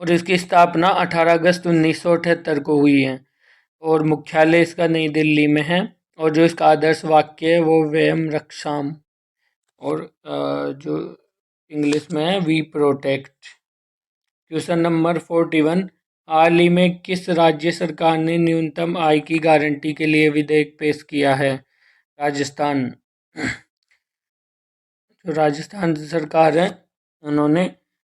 और इसकी स्थापना 18 अगस्त 1978 को हुई है और मुख्यालय इसका नई दिल्ली में है। और जो इसका आदर्श वाक्य है वो वयम रक्षाम, और जो इंग्लिश में है वी प्रोटेक्ट। क्वेश्चन नंबर 41, हाल ही में किस राज्य सरकार ने न्यूनतम आय की गारंटी के लिए विधेयक पेश किया है? राजस्थान। जो राजस्थान सरकार है उन्होंने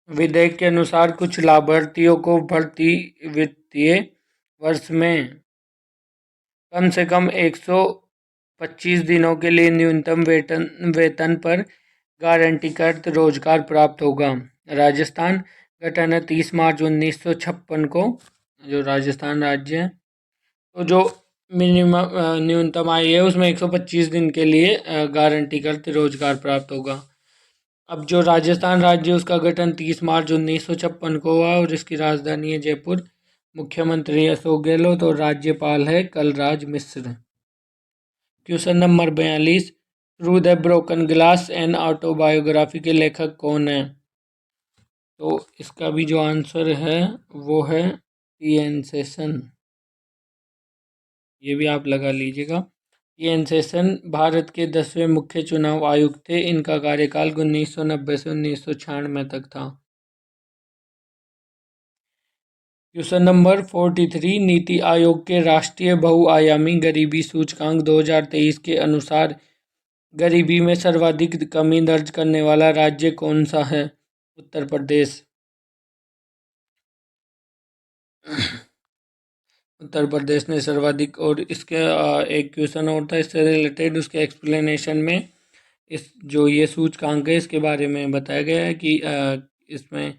विधेयक के अनुसार कुछ लाभार्थियों को प्रति वित्तीय वर्ष में कम से कम 125 दिनों के लिए न्यूनतम वेतन पर गारंटीकृत रोजगार प्राप्त होगा। राजस्थान गठन है 30 मार्च 1956 को, जो राजस्थान राज्य है। तो जो मिनिमम न्यूनतम आय है उसमें 125 दिन के लिए गारंटीकृत रोजगार प्राप्त होगा। अब जो राजस्थान राज्य है उसका गठन 30 मार्च 1956 को हुआ और इसकी राजधानी है जयपुर। मुख्यमंत्री अशोक गहलोत और राज्यपाल है Kalraj Mishra. Question number 42, through the broken glass an autobiography के लेखक कौन है? तो इसका भी जो आंसर है वो है टी.एन. शेषन, ये भी आप लगा लीजिएगा। टी.एन. शेषन भारत के 10वें मुख्य चुनाव आयुक्त थे। इनका कार्यकाल 1990 से 1996 तक था। क्वेश्चन नंबर 43, नीति आयोग के राष्ट्रीय बहुआयामी गरीबी सूचकांक 2023 के अनुसार गरीबी में सर्वाधिक कमी दर्ज करने वाला राज्य कौन सा है? उत्तर प्रदेश। उत्तर प्रदेश ने सर्वाधिक। और इसके एक क्वेश्चन और था इससे रिलेटेड, उसके एक्सप्लेनेशन में इस जो ये सूचकांक है इसके बारे में बताया गया है कि इसमें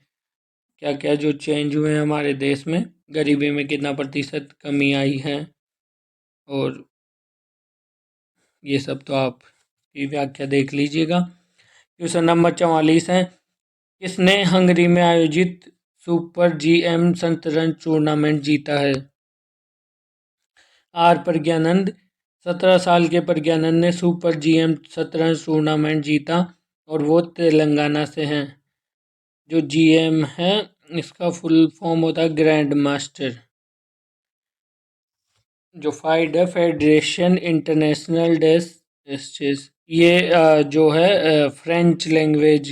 क्या क्या जो चेंज हुए हैं हमारे देश में, गरीबी में कितना प्रतिशत कमी आई है, और ये सब तो आप की व्याख्या देख लीजिएगा। क्वेश्चन नंबर 44 है, किसने हंगरी में आयोजित सुपर जीएम शतरंज टूर्नामेंट जीता है? आर प्रज्ञानंद। 17 साल के प्रज्ञानंद ने सुपर जीएम शतरंज टूर्नामेंट जीता और वो तेलंगाना से हैं। जो जीएम है इसका फुल फॉर्म होता है ग्रैंड मास्टर। जो फाइड है फेडरेशन इंटरनेशनल डेस, ये जो है फ्रेंच लैंग्वेज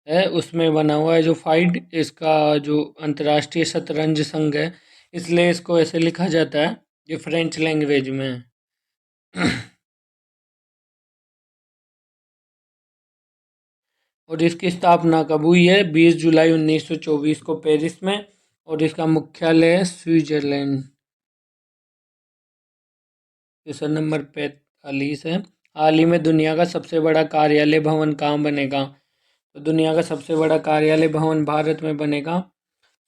है उसमें बना हुआ है। जो फाइड इसका जो अंतर्राष्ट्रीय शतरंज संघ है, इसलिए इसको ऐसे लिखा जाता है, ये फ्रेंच लैंग्वेज में है। और इसकी स्थापना कब हुई है? 20 जुलाई 1924 को पेरिस में, और इसका मुख्यालय है स्विट्जरलैंड। क्वेश्चन नंबर 45 है, हाल ही में दुनिया का सबसे बड़ा कार्यालय भवन कहाँ बनेगा? तो दुनिया का सबसे बड़ा कार्यालय भवन भारत में बनेगा।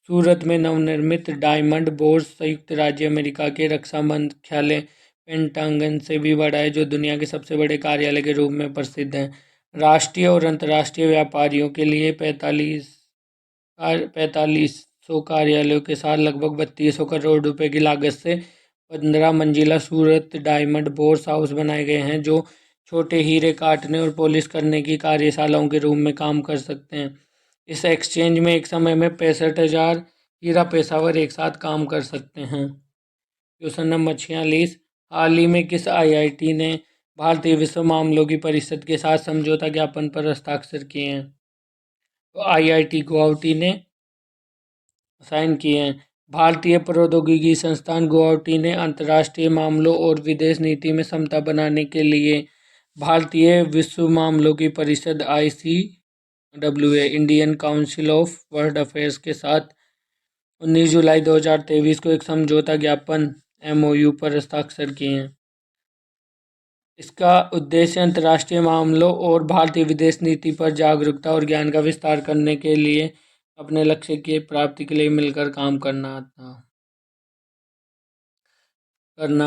सूरत में नवनिर्मित डायमंड बोर्स संयुक्त राज्य अमेरिका के रक्षा मुख्यालय पेंटागन से भी बड़ा है, जो दुनिया के सबसे बड़े कार्यालय के रूप में प्रसिद्ध है। राष्ट्रीय और अंतर्राष्ट्रीय व्यापारियों के लिए 4500 कार्यालयों के साथ लगभग 3200 करोड़ रुपए की लागत से 15 मंजिला सूरत डायमंड बोर्स हाउस बनाए गए हैं, जो छोटे हीरे काटने और पॉलिश करने की कार्यशालाओं के रूप में काम कर सकते हैं। इस एक्सचेंज में एक समय में 65,000 हीरा पेशावर एक साथ काम कर सकते हैं। क्वेश्चन नंबर 46, हाल ही में किस आईआईटी ने भारतीय विश्व मामलों की परिषद के साथ समझौता ज्ञापन पर हस्ताक्षर किए हैं? तो आईआईटी गुवाहाटी ने साइन किए हैं। भारतीय प्रौद्योगिकी संस्थान गुवाहाटी ने अंतर्राष्ट्रीय मामलों और विदेश नीति में समता बनाने के लिए भारतीय विश्व मामलों की परिषद ICWA Indian council of world affairs के साथ 19 जुलाई 2023 को एक समझौता ज्ञापन MOU पर हस्ताक्षर किए हैं। इसका उद्देश्य अंतर्राष्ट्रीय मामलों और भारतीय विदेश नीति पर जागरूकता और ज्ञान का विस्तार करने के लिए अपने लक्ष्य की प्राप्ति के लिए मिलकर काम करना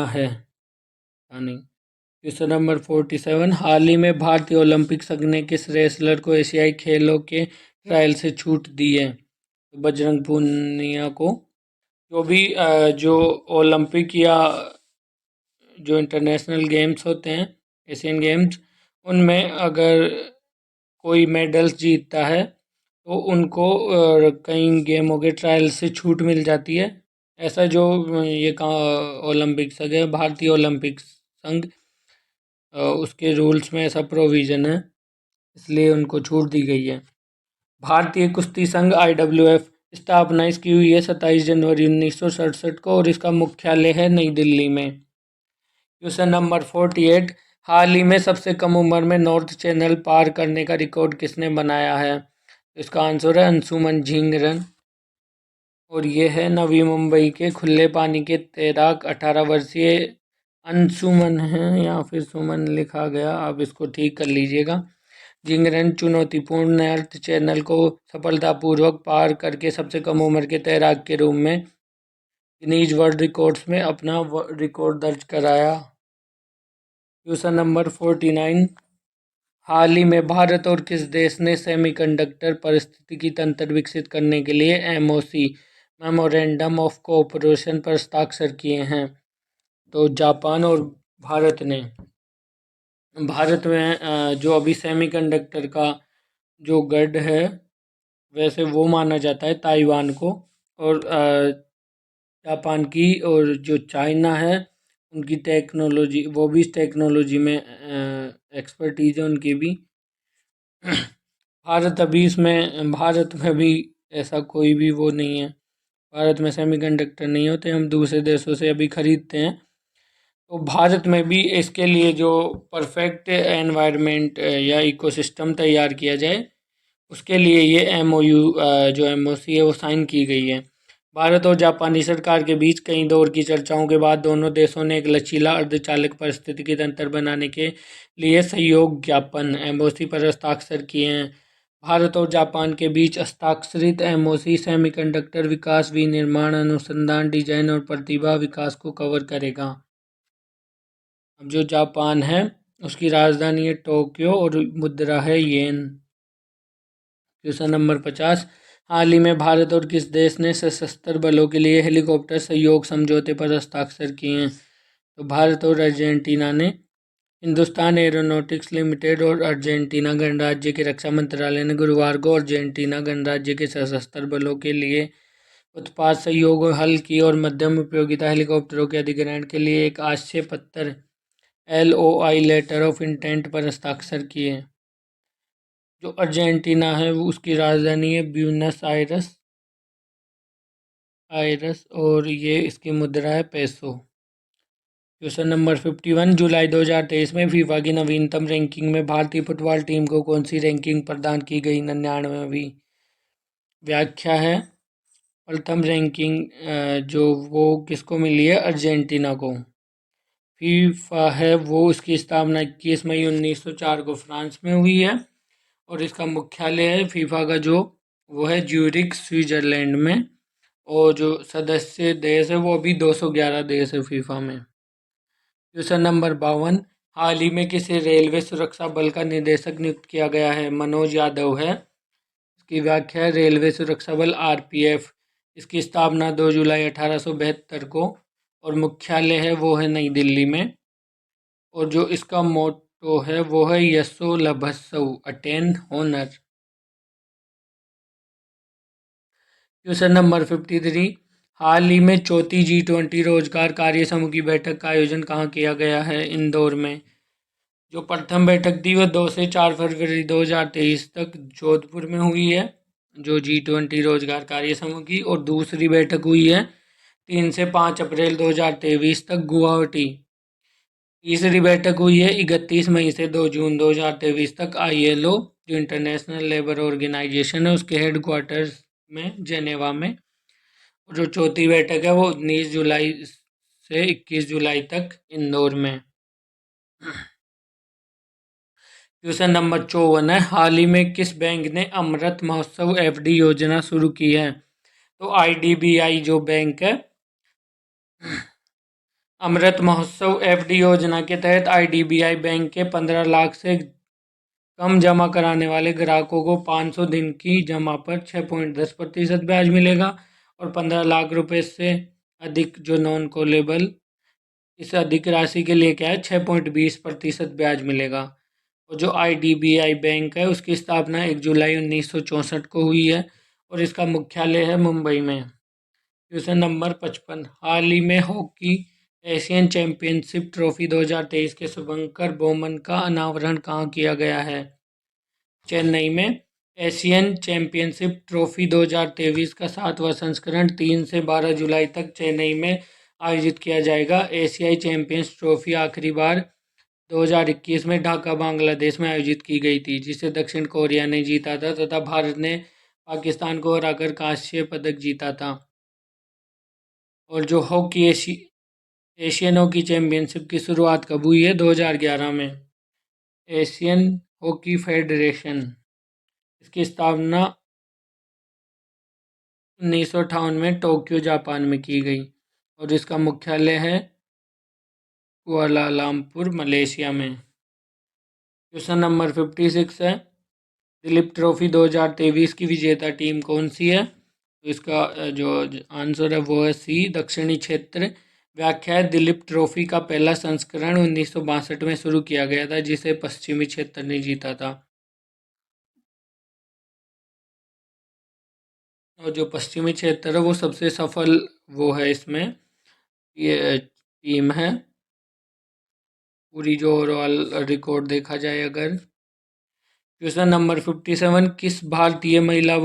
है। क्वेश्चन नंबर 47, हाल ही में भारतीय ओलंपिक संघ ने किस रेसलर को एशियाई खेलों के ट्रायल से छूट दी है? तो बजरंग पूनिया को। जो ओलंपिक या जो इंटरनेशनल गेम्स होते हैं, एशियन गेम्स, उनमें अगर कोई मेडल्स जीतता है तो उनको कई गेमों के ट्रायल से छूट मिल जाती है। ऐसा जो ये ओलंपिक संघ है, भारतीय ओलंपिक संघ, उसके रूल्स में ऐसा प्रोविज़न है, इसलिए उनको छूट दी गई है। भारतीय कुश्ती संघ IWF स्थापना इसकी हुई है 27 जनवरी 1967 को और इसका मुख्यालय है नई दिल्ली में। क्वेश्चन नंबर 48, हाल ही में सबसे कम उम्र में नॉर्थ चैनल पार करने का रिकॉर्ड किसने बनाया है? इसका आंसर है अंशुमन झिंगरन और ये है नवी मुंबई के खुले पानी के तैराक 18 वर्षीय अंशुमन हैं, या फिर सुमन लिखा गया, आप इसको ठीक कर लीजिएगा। झिंगरन चुनौतीपूर्ण अर्थ चैनल को सफलतापूर्वक पार करके सबसे कम उम्र के तैराक के रूप में गिनीज वर्ल्ड रिकॉर्ड्स में अपना रिकॉर्ड दर्ज कराया। क्वेश्चन नंबर 49, हाल ही में भारत और किस देश ने सेमीकंडक्टर पारिस्थितिकी तंत्र विकसित करने के लिए MOC मेमोरेंडम ऑफ कोऑपरेशन पर हस्ताक्षर किए हैं? तो जापान और भारत ने। भारत में जो अभी सेमीकंडक्टर का जो गढ़ है, वैसे वो माना जाता है ताइवान को, और जापान की और जो चाइना है उनकी टेक्नोलॉजी, वो भी टेक्नोलॉजी में एक्सपर्टीज है उनकी भी। भारत में भी ऐसा कोई भी वो नहीं है, भारत में सेमीकंडक्टर नहीं होते, हम दूसरे देशों से अभी खरीदते हैं। तो भारत में भी इसके लिए जो परफेक्ट एनवायरनमेंट या इकोसिस्टम तैयार किया जाए, उसके लिए ये MOU जो MOC है वो साइन की गई है। भारत और जापानी सरकार के बीच कई दौर की चर्चाओं के बाद दोनों देशों ने एक लचीला अर्धचालक पारिस्थितिकी तंत्र बनाने के लिए सहयोग ज्ञापन MOC पर हस्ताक्षर किए हैं। भारत और जापान के बीच हस्ताक्षरित MOC सेमीकंडक्टर विकास, विनिर्माण, अनुसंधान, डिजाइन और प्रतिभा विकास को कवर करेगा। अब जो जापान है उसकी राजधानी है टोक्यो और मुद्रा है येन। क्वेश्चन नंबर 50, हाल ही में भारत और किस देश ने सशस्त्र बलों के लिए हेलीकॉप्टर सहयोग समझौते पर हस्ताक्षर किए हैं? तो भारत और अर्जेंटीना ने। हिंदुस्तान एरोनॉटिक्स लिमिटेड और अर्जेंटीना गणराज्य के रक्षा मंत्रालय ने गुरुवार को अर्जेंटीना गणराज्य के सशस्त्र बलों के लिए उत्पाद सहयोग और हल्की और मध्यम उपयोगिता हेलीकॉप्टरों के अधिग्रहण के लिए एक आशय पत्र LOI लेटर ऑफ इंटेंट पर हस्ताक्षर किए। जो अर्जेंटीना है वो उसकी राजधानी है ब्यूनस आयरस और ये इसकी मुद्रा है पेसो। क्वेश्चन नंबर 51, जुलाई 2023 में फीफा की नवीनतम रैंकिंग में भारतीय फुटबॉल टीम को कौन सी रैंकिंग प्रदान की गई? 99वीं। व्याख्या है, प्रथम रैंकिंग जो वो किसको मिली है? अर्जेंटीना को। फीफा है वो उसकी स्थापना 21 मई 1904 को फ्रांस में हुई है और इसका मुख्यालय है फीफा का जो वो है ज्यूरिख स्विट्जरलैंड में, और जो सदस्य देश है वो अभी 211 देश है फीफा में। क्वेश्चन नंबर 52, हाल ही में किसी रेलवे सुरक्षा बल का निदेशक नियुक्त किया गया है? मनोज यादव है। इसकी व्याख्या है, रेलवे सुरक्षा बल RPF, इसकी स्थापना 2 जुलाई 1872 को और मुख्यालय है वो है नई दिल्ली में, और जो इसका मोटो है वो है यशो लभस्सौ, अटेन होनर। क्वेश्चन नंबर 53, हाल ही में चौथी G20 रोजगार कार्य समूह की बैठक का आयोजन कहाँ किया गया है? इंदौर में। जो प्रथम बैठक थी वह 2 से 4 फरवरी 2023 तक जोधपुर में हुई है, जो G20 रोजगार कार्य समूह की, और दूसरी बैठक हुई है 3 से 5 अप्रैल 2023 तक गुवाहाटी। तीसरी बैठक हुई है 31 मई से 2 जून 2023 तक ILO, जो इंटरनेशनल लेबर ऑर्गेनाइजेशन है, उसके हेडक्वार्टर्स में जेनेवा में। और जो चौथी बैठक है वो 19 जुलाई से 21 जुलाई तक इंदौर में। क्वेश्चन नंबर 54 है, हाल ही में किस बैंक ने अमृत महोत्सव FD योजना शुरू की है? तो IDBI जो बैंक है, अमृत महोत्सव FD योजना के तहत IDBI बैंक के 15 लाख से कम जमा कराने वाले ग्राहकों को 500 दिन की जमा पर 6.10% ब्याज मिलेगा, और 15 लाख रुपए से अधिक जो नॉन कॉलेबल इस अधिक राशि के लिए क्या है 6.20% ब्याज मिलेगा। और जो IDBI बैंक है उसकी स्थापना 1 जुलाई 1964 को हुई है, और इसका मुख्यालय है मुंबई में। क्वेश्चन नंबर 55, हाल ही में हॉकी एशियन चैंपियनशिप ट्रॉफी 2023 के शुभंकर बोमन का अनावरण कहाँ किया गया है? चेन्नई में। एशियन चैंपियनशिप ट्रॉफी 2023 का 7वां संस्करण 3 से 12 जुलाई तक चेन्नई में आयोजित किया जाएगा। एशियाई चैंपियंस ट्रॉफी आखिरी बार 2021 में ढाका बांग्लादेश में आयोजित की गई थी, जिसे दक्षिण कोरिया ने जीता था, तथा भारत ने पाकिस्तान को हराकर कांस्य पदक जीता था। और जो एशियन हॉकी चैंपियनशिप की शुरुआत कब हुई है? 2011 में। एशियन हॉकी फेडरेशन, इसकी स्थापना 1958 में टोक्यो जापान में की गई, और इसका मुख्यालय है कुआलालंपुर मलेशिया में। क्वेश्चन नंबर 56 है, दिलीप ट्रॉफी 2023 की विजेता टीम कौन सी है? तो इसका जो आंसर है वो है सी, दक्षिणी क्षेत्र। व्याख्या है, दिलीप ट्रॉफी का पहला संस्करण 1962 में शुरू किया गया था, जिसे पश्चिमी क्षेत्र ने जीता था। और जो पश्चिमी क्षेत्र है वो सबसे सफल वो है, इसमें ये टीम है, पूरी जो ओवरऑल रिकॉर्ड देखा जाए अगर। क्वेश्चन नंबर 57, किसे भारतीय महिला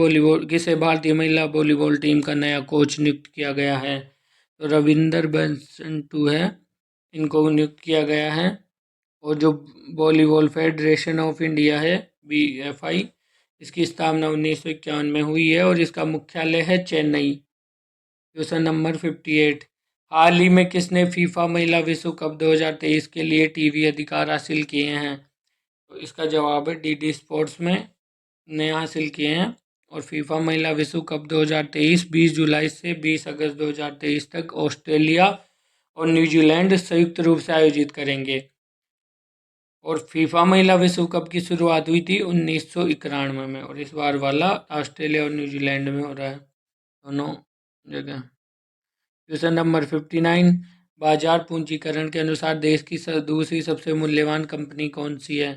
वॉलीबॉल टीम का नया कोच नियुक्त किया गया है? तो रविंदर बंसटू है, इनको नियुक्त किया गया है। और जो वॉलीबॉल फेडरेशन ऑफ इंडिया है BFI, इसकी स्थापना 1951 में हुई है, और इसका मुख्यालय है चेन्नई। क्वेश्चन नंबर 58, हाल ही में किसने फीफा महिला विश्व कप 2023 के लिए टीवी अधिकार हासिल किए हैं? तो इसका जवाब है DD स्पोर्ट्स में ने हासिल किए हैं। और फीफा महिला विश्व कप 2023 20 जुलाई से 20 अगस्त 2023 तक ऑस्ट्रेलिया और न्यूजीलैंड संयुक्त रूप से आयोजित करेंगे। और फीफा महिला विश्व कप की शुरुआत हुई थी 1991 में, और इस बार वाला ऑस्ट्रेलिया और न्यूजीलैंड में हो रहा है, दोनों जगह। क्वेश्चन नंबर 59, बाजार पूंजीकरण के अनुसार देश की दूसरी सबसे मूल्यवान कंपनी कौन सी है?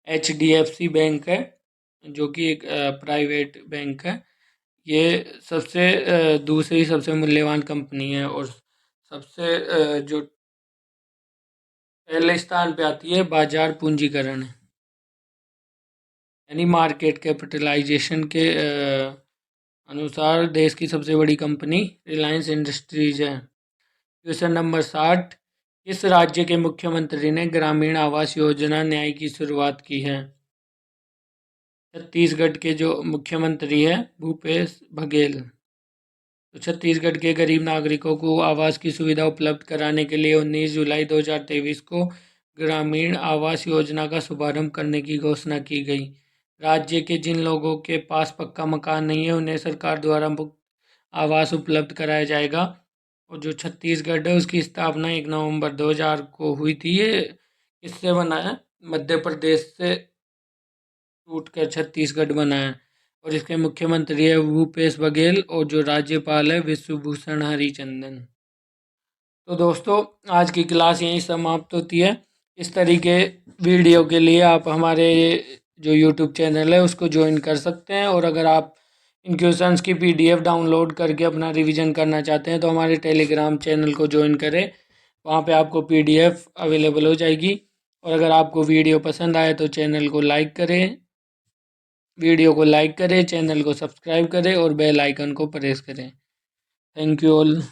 HDFC बैंक है, जो कि एक प्राइवेट बैंक है। ये दूसरी सबसे मूल्यवान कंपनी है, और सबसे जो पहले स्थान पे आती है बाजार पूंजीकरण, यानी मार्केट कैपिटलाइजेशन के अनुसार देश की सबसे बड़ी कंपनी रिलायंस इंडस्ट्रीज है। क्वेश्चन नंबर 60, किस राज्य के मुख्यमंत्री ने ग्रामीण आवास योजना न्याय की शुरुआत की है? छत्तीसगढ़ के जो मुख्यमंत्री है भूपेश बघेल। तो छत्तीसगढ़ के गरीब नागरिकों को आवास की सुविधा उपलब्ध कराने के लिए 19 जुलाई 2023 को ग्रामीण आवास योजना का शुभारंभ करने की घोषणा की गई। राज्य के जिन लोगों के पास पक्का मकान नहीं है उन्हें सरकार द्वारा मुफ्त आवास उपलब्ध कराया जाएगा। और जो छत्तीसगढ़ है उसकी स्थापना 1 नवंबर 2000 को हुई थी। ये किससे बना है? मध्य प्रदेश से टूटकर छत्तीसगढ़ बना है, और इसके मुख्यमंत्री है भूपेश बघेल, और जो राज्यपाल है विश्वभूषण हरिचंदन। तो दोस्तों आज की क्लास यहीं समाप्त होती है। इस तरीके वीडियो के लिए आप हमारे जो YouTube चैनल है उसको ज्वाइन कर सकते हैं, और अगर आप इन क्वेश्चंस की पीडीएफ डाउनलोड करके अपना रिवीजन करना चाहते हैं तो हमारे टेलीग्राम चैनल को ज्वाइन करें। वहाँ पे आपको पीडीएफ अवेलेबल हो जाएगी। और अगर आपको वीडियो पसंद आए तो चैनल को लाइक करें, वीडियो को लाइक करें, चैनल को सब्सक्राइब करें और बेल आइकन को प्रेस करें। Thank you all.